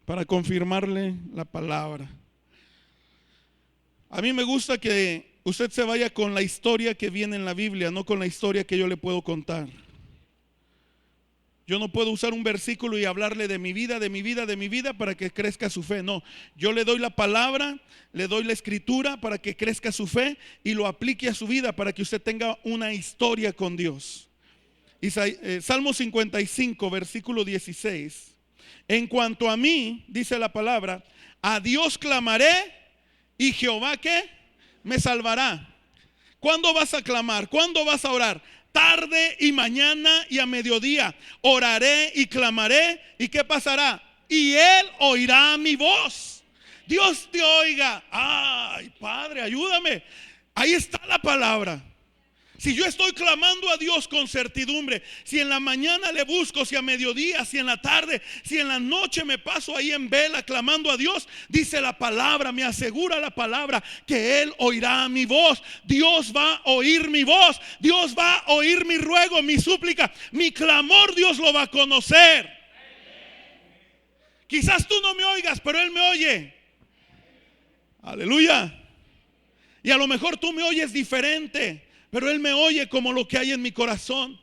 Para confirmarle la palabra. A mí me gusta que usted se vaya con la historia que viene en la Biblia, no con la historia que yo le puedo contar. Yo no puedo usar un versículo y hablarle de mi vida para que crezca su fe. No, yo le doy la palabra, le doy la escritura para que crezca su fe y lo aplique a su vida para que usted tenga una historia con Dios. Salmo 55, versículo 16. En cuanto a mí, dice la palabra, a Dios clamaré y Jehová, ¿qué? Me salvará. ¿Cuándo vas a clamar? ¿Cuándo vas a orar? Tarde y mañana y a mediodía oraré y clamaré. ¿Y qué pasará? Y Él oirá mi voz. Dios te oiga. Ay, Padre, ayúdame. Ahí está la palabra. Si yo estoy clamando a Dios con certidumbre, si en la mañana le busco, si a mediodía, si en la tarde, si en la noche me paso ahí en vela clamando a Dios, dice la palabra, me asegura la palabra que Él oirá mi voz. Dios va a oír mi voz. Dios va a oír mi ruego, mi súplica, mi clamor. Dios lo va a conocer. Quizás tú no me oigas, pero Él me oye. Aleluya. Y a lo mejor tú me oyes diferente, pero Él me oye como lo que hay en mi corazón.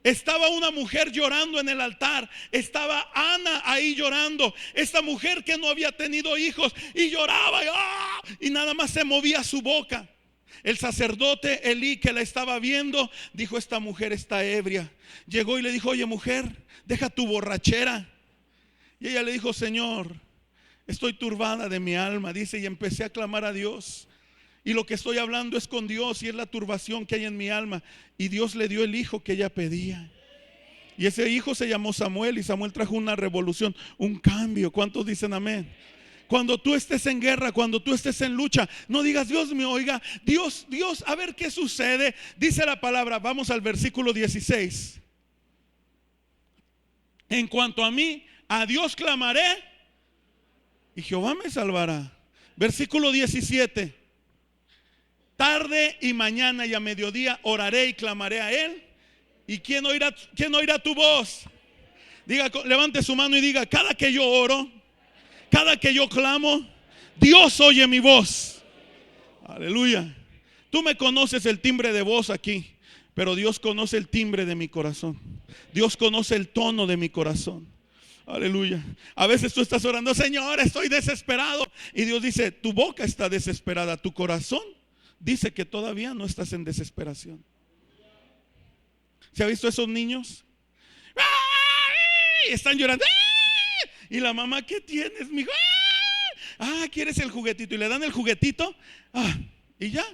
Estaba una mujer llorando en el altar. Estaba Ana ahí llorando. Esta mujer que no había tenido hijos y lloraba y nada más se movía su boca. El sacerdote Elí, que la estaba viendo, dijo: esta mujer está ebria. Llegó y le dijo: oye, mujer, deja tu borrachera. Y ella le dijo: Señor, estoy turbada de mi alma, dice, y empecé a clamar a Dios. Y lo que estoy hablando es con Dios, y es la turbación que hay en mi alma. Y Dios le dio el hijo que ella pedía. Y ese hijo se llamó Samuel, y Samuel trajo una revolución, un cambio. ¿Cuántos dicen amén? Cuando tú estés en guerra, cuando tú estés en lucha, no digas: Dios me oiga, Dios, a ver qué sucede. Dice la palabra, vamos al versículo 16. En cuanto a mí, a Dios clamaré y Jehová me salvará. Versículo 17. Tarde y mañana y a mediodía oraré y clamaré a Él ¿Y quién oirá tu voz? Diga, levante su mano y diga: cada que yo oro, cada que yo clamo, Dios oye mi voz. Aleluya. Tú me conoces el timbre de voz aquí, pero Dios conoce el timbre de mi corazón. Dios conoce el tono de mi corazón. Aleluya. A veces tú estás orando: Señor, estoy desesperado. Y Dios dice: tu boca está desesperada, tu corazón dice que todavía no estás en desesperación. ¿Se ha visto esos niños? ¡Ay! Están llorando. ¡Ay! Y la mamá: ¿qué tienes, mijo? ¡Ah! ¿Quieres el juguetito? Y le dan el juguetito. Y ya.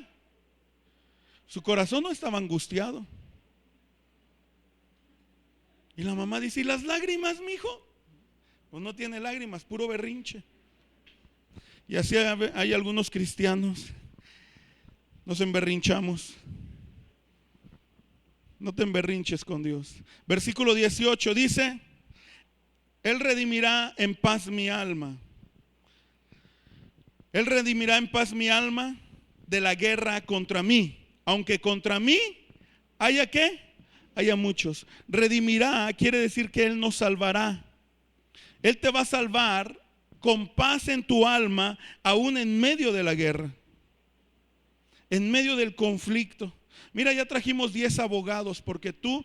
Su corazón no estaba angustiado. Y la mamá dice: ¿y las lágrimas, mijo? Pues no tiene lágrimas, puro berrinche. Y así hay algunos cristianos. Nos emberrinchamos. No te emberrinches con Dios. Versículo 18 dice: Él redimirá en paz mi alma. Él redimirá en paz mi alma de la guerra contra mí. Aunque contra mí haya ¿qué? Haya muchos. Redimirá quiere decir que Él nos salvará. Él te va a salvar con paz en tu alma, aún en medio de la guerra, en medio del conflicto. Mira, ya trajimos 10 abogados porque tú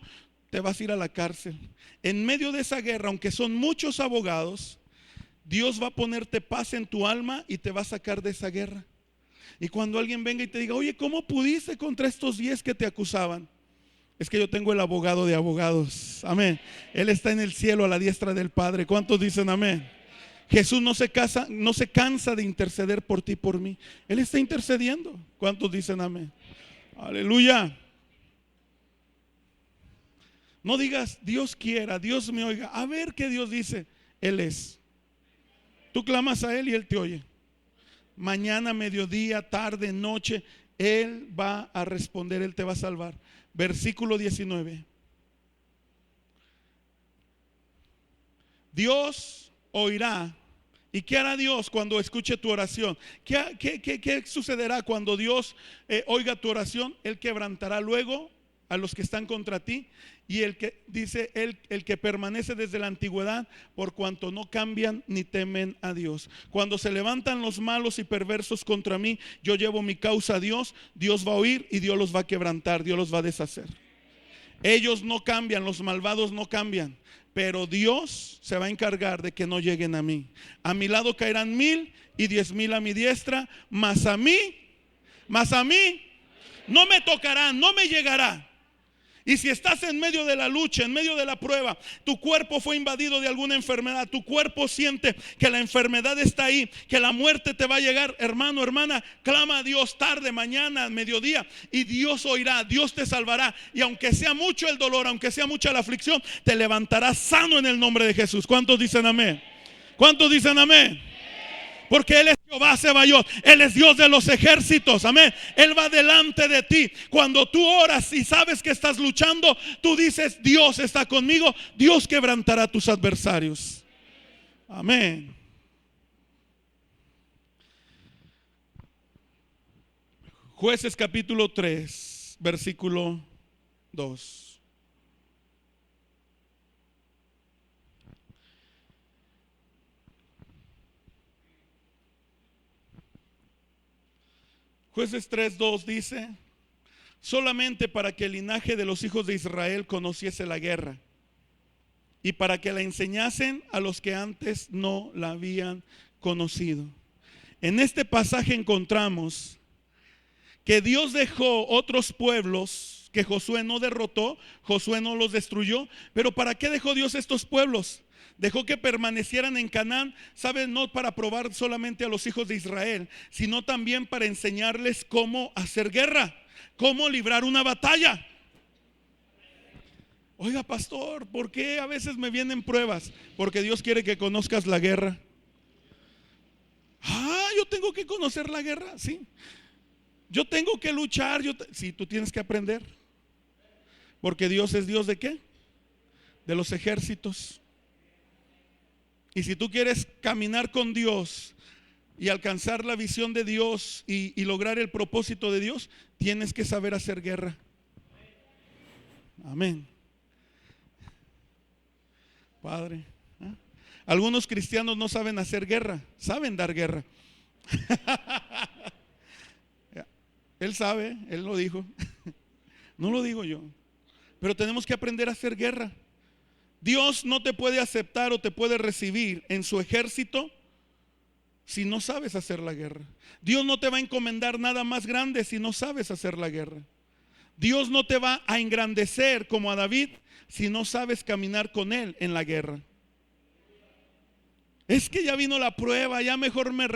te vas a ir a la cárcel. En medio de esa guerra, aunque son muchos abogados, Dios va a ponerte paz en tu alma y te va a sacar de esa guerra. Y cuando alguien venga y te diga: oye, ¿cómo pudiste contra estos 10 que te acusaban? Es que yo tengo el abogado de abogados. Amén. Él está en el cielo a la diestra del Padre. ¿Cuántos dicen amén? Jesús no se cansa de interceder por ti y por mí. Él está intercediendo. ¿Cuántos dicen amén? Aleluya. No digas: Dios quiera, Dios me oiga. A ver qué Dios dice. Él es. Tú clamas a Él y Él te oye. Mañana, mediodía, tarde, noche, Él va a responder, Él te va a salvar. Versículo 19. Dios oirá. ¿Y qué hará Dios cuando escuche tu oración? ¿Qué sucederá cuando Dios oiga tu oración? Él quebrantará luego a los que están contra ti. Y el que dice, el que permanece desde la antigüedad, por cuanto no cambian ni temen a Dios. Cuando se levantan los malos y perversos contra mí, yo llevo mi causa a Dios. Dios va a oír y Dios los va a quebrantar, Dios los va a deshacer. Ellos no cambian, los malvados no cambian, pero Dios se va a encargar de que no lleguen a mí. A mi lado caerán 1000 y 10,000 a mi diestra, mas a mí no me tocarán, no me llegará. Y si estás en medio de la lucha, en medio de la prueba, tu cuerpo fue invadido de alguna enfermedad, tu cuerpo siente que la enfermedad está ahí, que la muerte te va a llegar, hermano, hermana, clama a Dios tarde, mañana, mediodía, y Dios oirá, Dios te salvará. Y aunque sea mucho el dolor, aunque sea mucha la aflicción, te levantarás sano en el nombre de Jesús. ¿Cuántos dicen amén? ¿Cuántos dicen amén? Porque Él es Jehová Sebaot, Él es Dios de los ejércitos, amén. Él va delante de ti. Cuando tú oras y sabes que estás luchando, tú dices: Dios está conmigo. Dios quebrantará a tus adversarios. Amén. Jueces capítulo 3, versículo 2. Jueces 3:2 dice: solamente para que el linaje de los hijos de Israel conociese la guerra y para que la enseñasen a los que antes no la habían conocido. En este pasaje encontramos que Dios dejó otros pueblos que Josué no derrotó, Josué no los destruyó. Pero ¿para qué dejó Dios estos pueblos? Dejó que permanecieran en Canaán, ¿saben? No para probar solamente a los hijos de Israel, sino también para enseñarles cómo hacer guerra, cómo librar una batalla. Oiga, pastor, ¿por qué a veces me vienen pruebas? Porque Dios quiere que conozcas la guerra. Yo tengo que conocer la guerra, sí. Yo tengo que luchar, sí, tú tienes que aprender. Porque Dios es Dios ¿de qué? De los ejércitos. Y si tú quieres caminar con Dios y alcanzar la visión de Dios y lograr el propósito de Dios, tienes que saber hacer guerra. Amén. Padre. ¿Ah? Algunos cristianos no saben hacer guerra, saben dar guerra. Él sabe, él lo dijo. No lo digo yo. Pero tenemos que aprender a hacer guerra. Dios no te puede aceptar o te puede recibir en su ejército si no sabes hacer la guerra. Dios no te va a encomendar nada más grande si no sabes hacer la guerra. Dios no te va a engrandecer como a David si no sabes caminar con él en la guerra. Es que ya vino la prueba, ya mejor me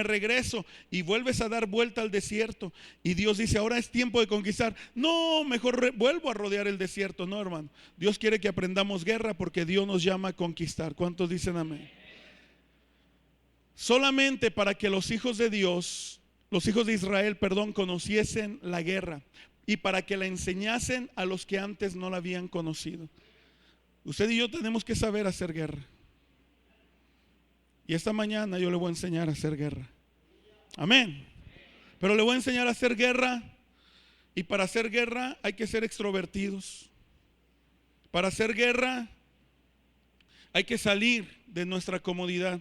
regreso, y vuelves a dar vuelta al desierto. Y Dios dice, ahora es tiempo de conquistar. No, mejor vuelvo a rodear el desierto. No, hermano. Dios quiere que aprendamos guerra porque Dios nos llama a conquistar. ¿Cuántos dicen amén? Solamente para que los hijos de Dios, los hijos de Israel, conociesen la guerra y para que la enseñasen a los que antes no la habían conocido. Usted y yo tenemos que saber hacer guerra. Y esta mañana yo le voy a enseñar a hacer guerra. Amén. Pero le voy a enseñar a hacer guerra. Y para hacer guerra hay que ser extrovertidos. Para hacer guerra hay que salir de nuestra comodidad.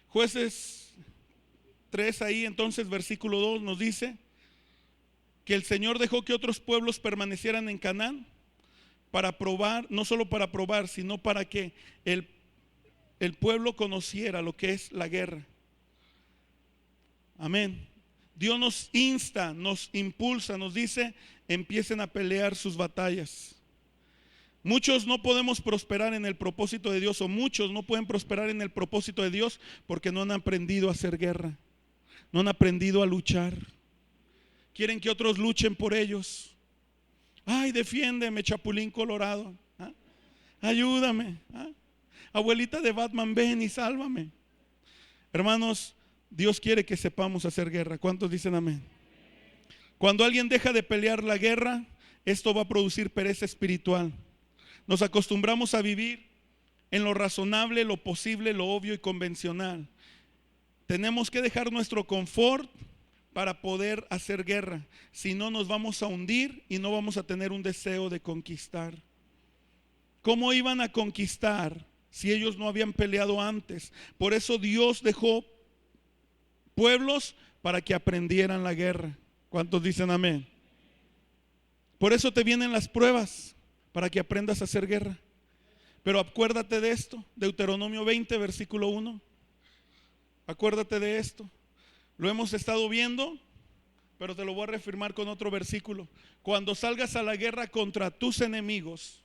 Jueces 3 ahí entonces versículo 2 nos dice que el Señor dejó que otros pueblos permanecieran en Canaán para probar, no solo para probar, sino para que el pueblo conociera lo que es la guerra. Amén. Dios nos insta, nos impulsa, nos dice, empiecen a pelear sus batallas. Muchos no podemos prosperar en el propósito de Dios, o muchos no pueden prosperar en el propósito de Dios porque no han aprendido a hacer guerra, no han aprendido a luchar. Quieren que otros luchen por ellos. Ay, defiéndeme, Chapulín Colorado. ¿Ah? Ayúdame. ¿Ah? Abuelita de Batman, ven y sálvame. Hermanos, Dios quiere que sepamos hacer guerra. ¿Cuántos dicen amén? Cuando alguien deja de pelear la guerra, esto va a producir pereza espiritual. Nos acostumbramos a vivir en lo razonable, lo posible, lo obvio y convencional. Tenemos que dejar nuestro confort para poder hacer guerra. Si no, nos vamos a hundir y no vamos a tener un deseo de conquistar. ¿Cómo iban a conquistar si ellos no habían peleado antes? Por eso Dios dejó pueblos para que aprendieran la guerra. ¿Cuántos dicen amén? Por eso te vienen las pruebas, para que aprendas a hacer guerra. Pero acuérdate de esto, Deuteronomio 20 versículo 1. Acuérdate de esto. Lo hemos estado viendo, pero te lo voy a reafirmar con otro versículo. Cuando salgas a la guerra contra tus enemigos,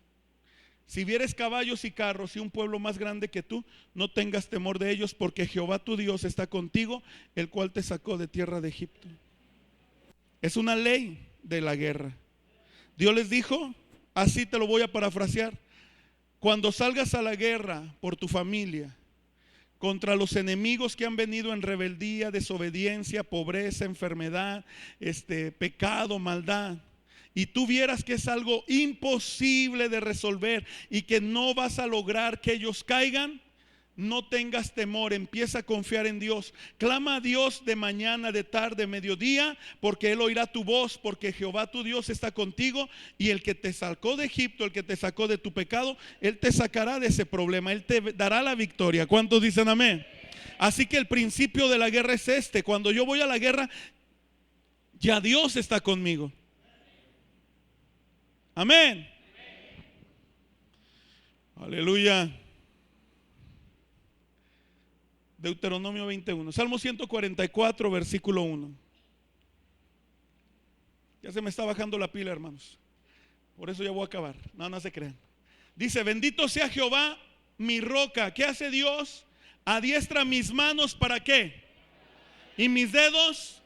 si vieres caballos y carros y un pueblo más grande que tú, no tengas temor de ellos, porque Jehová tu Dios está contigo, el cual te sacó de tierra de Egipto. Es una ley de la guerra. Dios les dijo, así te lo voy a parafrasear: cuando salgas a la guerra por tu familia, contra los enemigos que han venido en rebeldía, desobediencia, pobreza, enfermedad, pecado, maldad, y tú vieras que es algo imposible de resolver y que no vas a lograr que ellos caigan, no tengas temor, empieza a confiar en Dios. Clama a Dios de mañana, de tarde, mediodía, porque Él oirá tu voz, porque Jehová tu Dios está contigo, y el que te sacó de Egipto, el que te sacó de tu pecado, Él te sacará de ese problema, Él te dará la victoria. ¿Cuántos dicen amén? Así que el principio de la guerra es cuando yo voy a la guerra, ya Dios está conmigo. Amén. Aleluya. Deuteronomio 21, Salmo 144 versículo 1. Ya se me está bajando la pila, hermanos, por eso ya voy a acabar. No se crean. Dice, bendito sea Jehová mi roca. ¿Qué hace Dios? Adiestra mis manos, ¿para qué? Y mis dedos.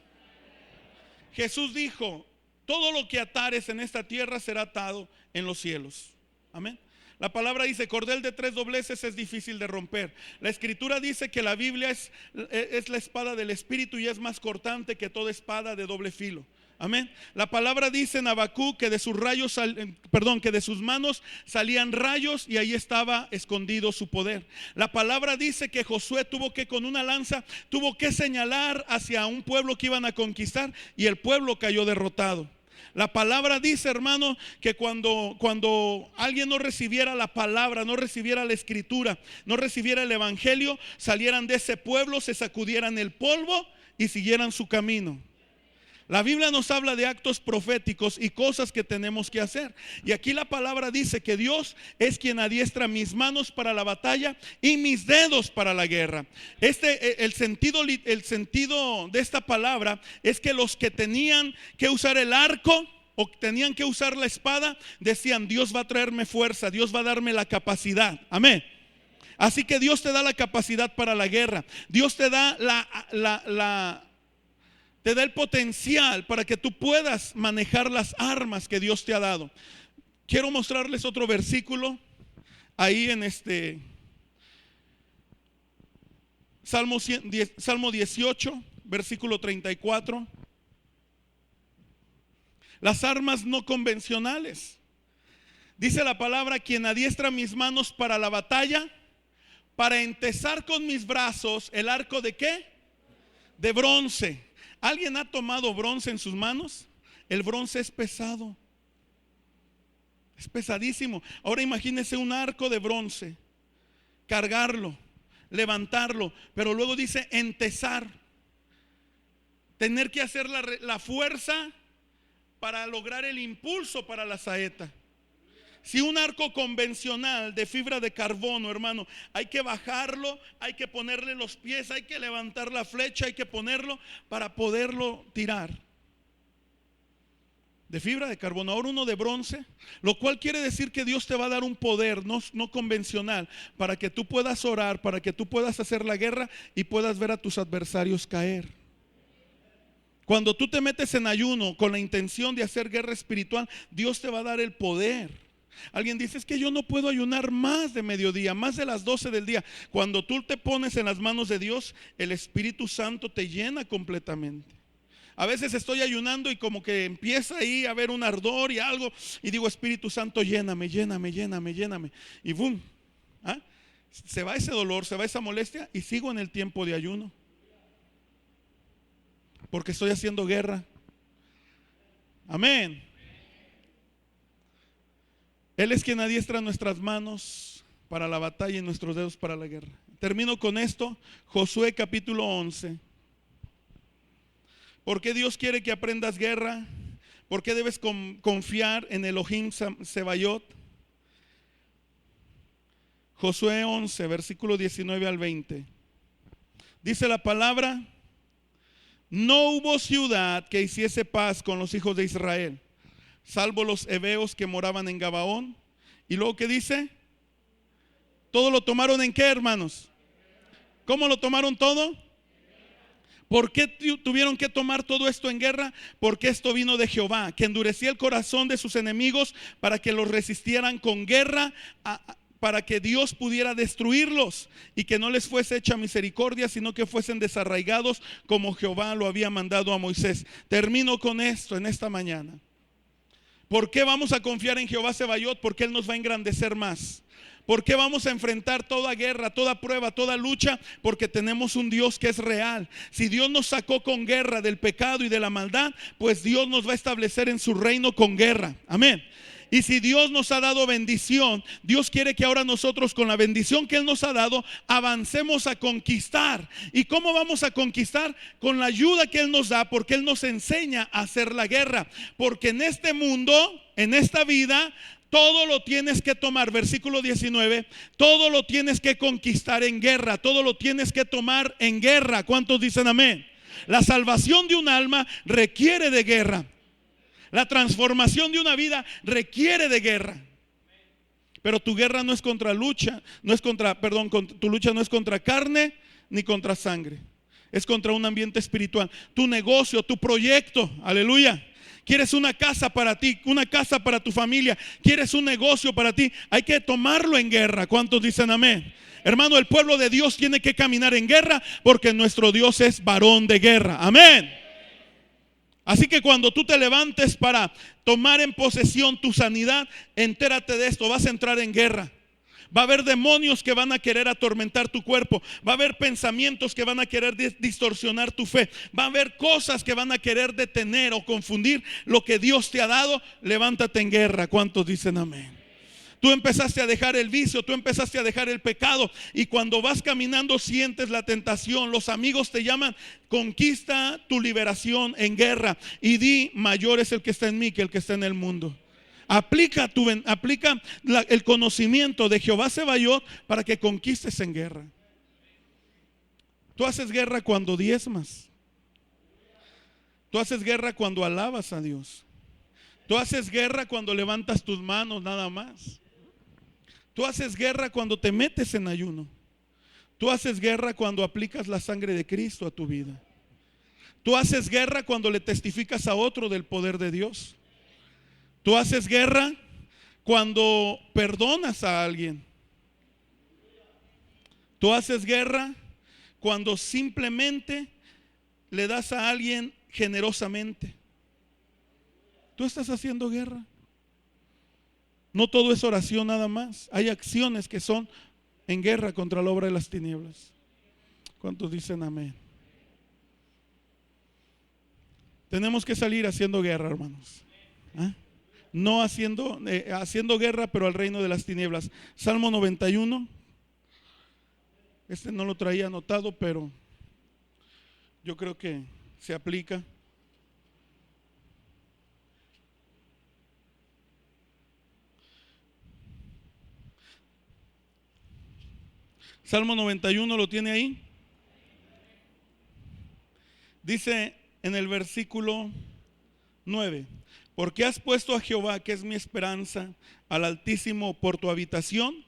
Jesús dijo, todo lo que atares en esta tierra será atado en los cielos. Amén. La palabra dice, cordel de 3 dobleces es difícil de romper. La escritura dice que la Biblia es la espada del Espíritu y es más cortante que toda espada de doble filo. Amén. La palabra dice en Habacuc que de sus manos salían rayos y ahí estaba escondido su poder. La palabra dice que Josué con una lanza tuvo que señalar hacia un pueblo que iban a conquistar y el pueblo cayó derrotado. La palabra dice, hermano, que cuando alguien no recibiera la palabra, no recibiera la escritura, no recibiera el evangelio, salieran de ese pueblo, se sacudieran el polvo y siguieran su camino. La Biblia nos habla de actos proféticos y cosas que tenemos que hacer. Y aquí la palabra dice que Dios es quien adiestra mis manos para la batalla y mis dedos para la guerra. El sentido de esta palabra es que los que tenían que usar el arco o tenían que usar la espada, decían: Dios va a traerme fuerza, Dios va a darme la capacidad. Amén. Así que Dios te da la capacidad para la guerra. Dios te da te da el potencial para que tú puedas manejar las armas que Dios te ha dado. Quiero mostrarles otro versículo ahí en Salmo 18, versículo 34. Las armas no convencionales. Dice la palabra: quien adiestra mis manos para la batalla, para entesar con mis brazos el arco de ¿qué? De bronce. ¿Alguien ha tomado bronce en sus manos? El bronce es pesado, es pesadísimo. Ahora imagínese un arco de bronce, cargarlo, levantarlo, pero luego dice entesar, tener que hacer la fuerza para lograr el impulso para la saeta. Si un arco convencional de fibra de carbono, hermano, hay que bajarlo, hay que ponerle los pies, hay que levantar la flecha, hay que ponerlo para poderlo tirar. De fibra de carbono. Ahora uno de bronce, lo cual quiere decir que Dios te va a dar un poder no convencional para que tú puedas orar, para que tú puedas hacer la guerra y puedas ver a tus adversarios caer. Cuando tú te metes en ayuno con la intención de hacer guerra espiritual, Dios te va a dar el poder. Alguien dice: es que yo no puedo ayunar más de mediodía, más de las 12 del día. Cuando tú te pones en las manos de Dios, el Espíritu Santo te llena completamente. A veces estoy ayunando y como que empieza ahí a haber un ardor y algo, y digo: Espíritu Santo, lléname, lléname, lléname, lléname. Y boom, se va ese dolor, se va esa molestia y sigo en el tiempo de ayuno. Porque estoy haciendo guerra. Amén. Él es quien adiestra nuestras manos para la batalla y nuestros dedos para la guerra. Termino con esto. Josué capítulo 11. ¿Por qué Dios quiere que aprendas guerra? ¿Por qué debes confiar en Elohim Sebayot? Josué 11, versículo 19 al 20. Dice la palabra: no hubo ciudad que hiciese paz con los hijos de Israel, salvo los heveos que moraban en Gabaón. Y luego, ¿qué dice? ¿Todo lo tomaron en qué, hermanos? ¿Cómo lo tomaron todo? ¿Por qué tuvieron que tomar todo esto en guerra? Porque esto vino de Jehová, que endurecía el corazón de sus enemigos para que los resistieran con guerra, para que Dios pudiera destruirlos y que no les fuese hecha misericordia, sino que fuesen desarraigados como Jehová lo había mandado a Moisés. Termino con esto en esta mañana. ¿Por qué vamos a confiar en Jehová Sebayot? Porque Él nos va a engrandecer más. ¿Por qué vamos a enfrentar toda guerra, toda prueba, toda lucha? Porque tenemos un Dios que es real. Si Dios nos sacó con guerra del pecado y de la maldad, pues Dios nos va a establecer en su reino con guerra. Amén. Y si Dios nos ha dado bendición, Dios quiere que ahora nosotros, con la bendición que Él nos ha dado, avancemos a conquistar. ¿Y cómo vamos a conquistar? Con la ayuda que Él nos da, porque Él nos enseña a hacer la guerra. Porque en este mundo, en esta vida, todo lo tienes que tomar, versículo 19, todo lo tienes que conquistar en guerra, todo lo tienes que tomar en guerra. ¿Cuántos dicen amén? La salvación de un alma requiere de guerra. La transformación de una vida requiere de guerra. Pero tu guerra no es contra lucha, tu lucha no es contra carne ni contra sangre. Es contra un ambiente espiritual. Tu negocio, tu proyecto, aleluya. Quieres una casa para ti, una casa para tu familia, quieres un negocio para ti, hay que tomarlo en guerra. ¿Cuántos dicen amén? Hermano, el pueblo de Dios tiene que caminar en guerra porque nuestro Dios es varón de guerra. Amén. Así que cuando tú te levantes para tomar en posesión tu sanidad, entérate de esto, vas a entrar en guerra. Va a haber demonios que van a querer atormentar tu cuerpo. Va a haber pensamientos que van a querer distorsionar tu fe. Va a haber cosas que van a querer detener o confundir lo que Dios te ha dado. Levántate en guerra. ¿Cuántos dicen amén? Tú empezaste a dejar el vicio, tú empezaste a dejar el pecado, y cuando vas caminando sientes la tentación. Los amigos te llaman: conquista tu liberación en guerra y di: mayor es el que está en mí que el que está en el mundo. Aplica el conocimiento de Jehová Sebaot para que conquistes en guerra. Tú haces guerra cuando diezmas. Tú haces guerra cuando alabas a Dios. Tú haces guerra cuando levantas tus manos nada más. Tú haces guerra cuando te metes en ayuno. Tú haces guerra cuando aplicas la sangre de Cristo a tu vida. Tú haces guerra cuando le testificas a otro del poder de Dios. Tú haces guerra cuando perdonas a alguien. Tú haces guerra cuando simplemente le das a alguien generosamente. Tú estás haciendo guerra. No todo es oración nada más. Hay acciones que son en guerra contra la obra de las tinieblas. ¿Cuántos dicen amén? Tenemos que salir haciendo guerra, hermanos. ¿Ah? No haciendo guerra, pero al reino de las tinieblas. Salmo 91. Este no lo traía anotado, pero yo creo que se aplica. Salmo 91, ¿lo tiene ahí? Dice en el versículo 9: porque has puesto a Jehová, que es mi esperanza, al Altísimo por tu habitación,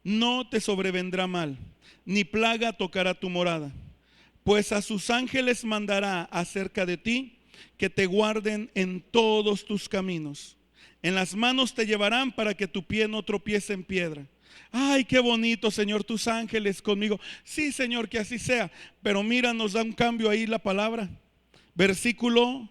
no te sobrevendrá mal, ni plaga tocará tu morada. Pues a sus ángeles mandará acerca de ti, que te guarden en todos tus caminos. En las manos te llevarán para que tu pie no tropiece en piedra. Ay, qué bonito, Señor, tus ángeles conmigo. Sí, Señor, que así sea. Pero mira, nos da un cambio ahí la palabra. Versículo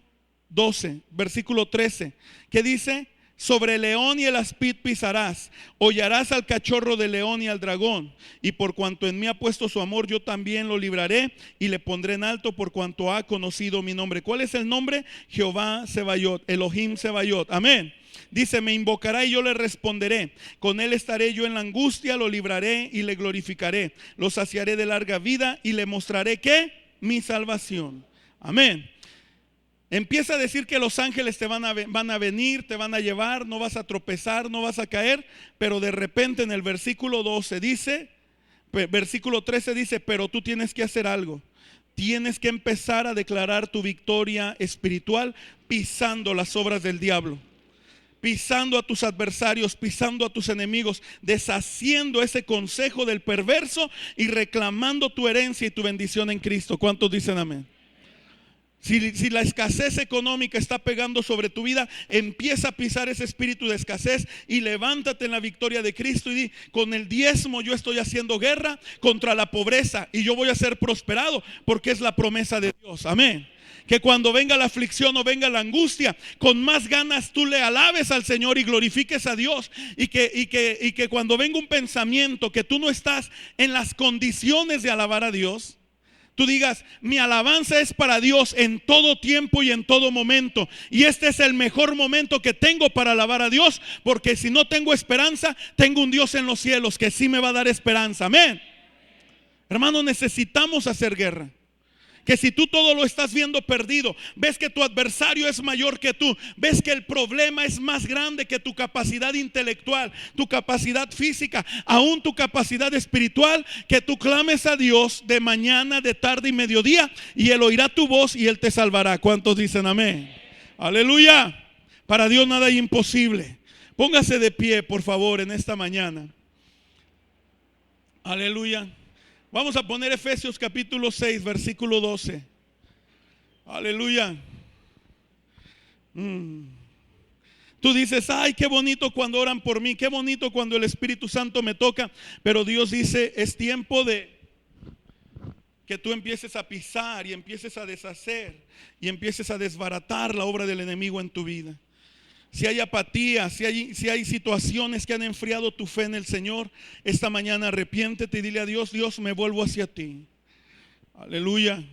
13, que dice: sobre el león y el aspid pisarás, hollarás al cachorro del león y al dragón. Y por cuanto en mí ha puesto su amor, yo también lo libraré y le pondré en alto por cuanto ha conocido mi nombre. ¿Cuál es el nombre? Jehová Sebaot, Elohim Sebaot. Amén. Dice: me invocará y yo le responderé. Con él estaré yo en la angustia, lo libraré y le glorificaré. Lo saciaré de larga vida y le mostraré ¿qué? Mi salvación. Amén. Empieza a decir que los ángeles te van a venir, te van a llevar, no vas a tropezar, no vas a caer. Pero de repente en el versículo 13 dice: pero tú tienes que hacer algo. Tienes que empezar a declarar tu victoria espiritual pisando las obras del diablo, pisando a tus adversarios, pisando a tus enemigos, deshaciendo ese consejo del perverso y reclamando tu herencia y tu bendición en Cristo. ¿Cuántos dicen amén? Si la escasez económica está pegando sobre tu vida, empieza a pisar ese espíritu de escasez y levántate en la victoria de Cristo y di: con el diezmo yo estoy haciendo guerra contra la pobreza y yo voy a ser prosperado, porque es la promesa de Dios. Amén. Que cuando venga la aflicción o venga la angustia, con más ganas tú le alabes al Señor y glorifiques a Dios. Y que cuando venga un pensamiento que tú no estás en las condiciones de alabar a Dios, tú digas: mi alabanza es para Dios en todo tiempo y en todo momento. Y este es el mejor momento que tengo para alabar a Dios, porque si no tengo esperanza, tengo un Dios en los cielos que sí me va a dar esperanza. Amén. Hermano, necesitamos hacer guerra. Que si tú todo lo estás viendo perdido, ves que tu adversario es mayor que tú, ves que el problema es más grande que tu capacidad intelectual, tu capacidad física, aún tu capacidad espiritual, que tú clames a Dios de mañana, de tarde y mediodía, y Él oirá tu voz y Él te salvará. ¿Cuántos dicen amén? Aleluya. Para Dios nada es imposible. Póngase de pie, por favor, en esta mañana. Aleluya. Vamos a poner Efesios capítulo 6, versículo 12. Aleluya. Tú dices: ay, qué bonito cuando oran por mí, qué bonito cuando el Espíritu Santo me toca. Pero Dios dice: es tiempo de que tú empieces a pisar y empieces a deshacer y empieces a desbaratar la obra del enemigo en tu vida. si hay apatía, si hay situaciones que han enfriado tu fe en el Señor, esta mañana arrepiéntete y dile a Dios: Dios, me vuelvo hacia ti. Aleluya.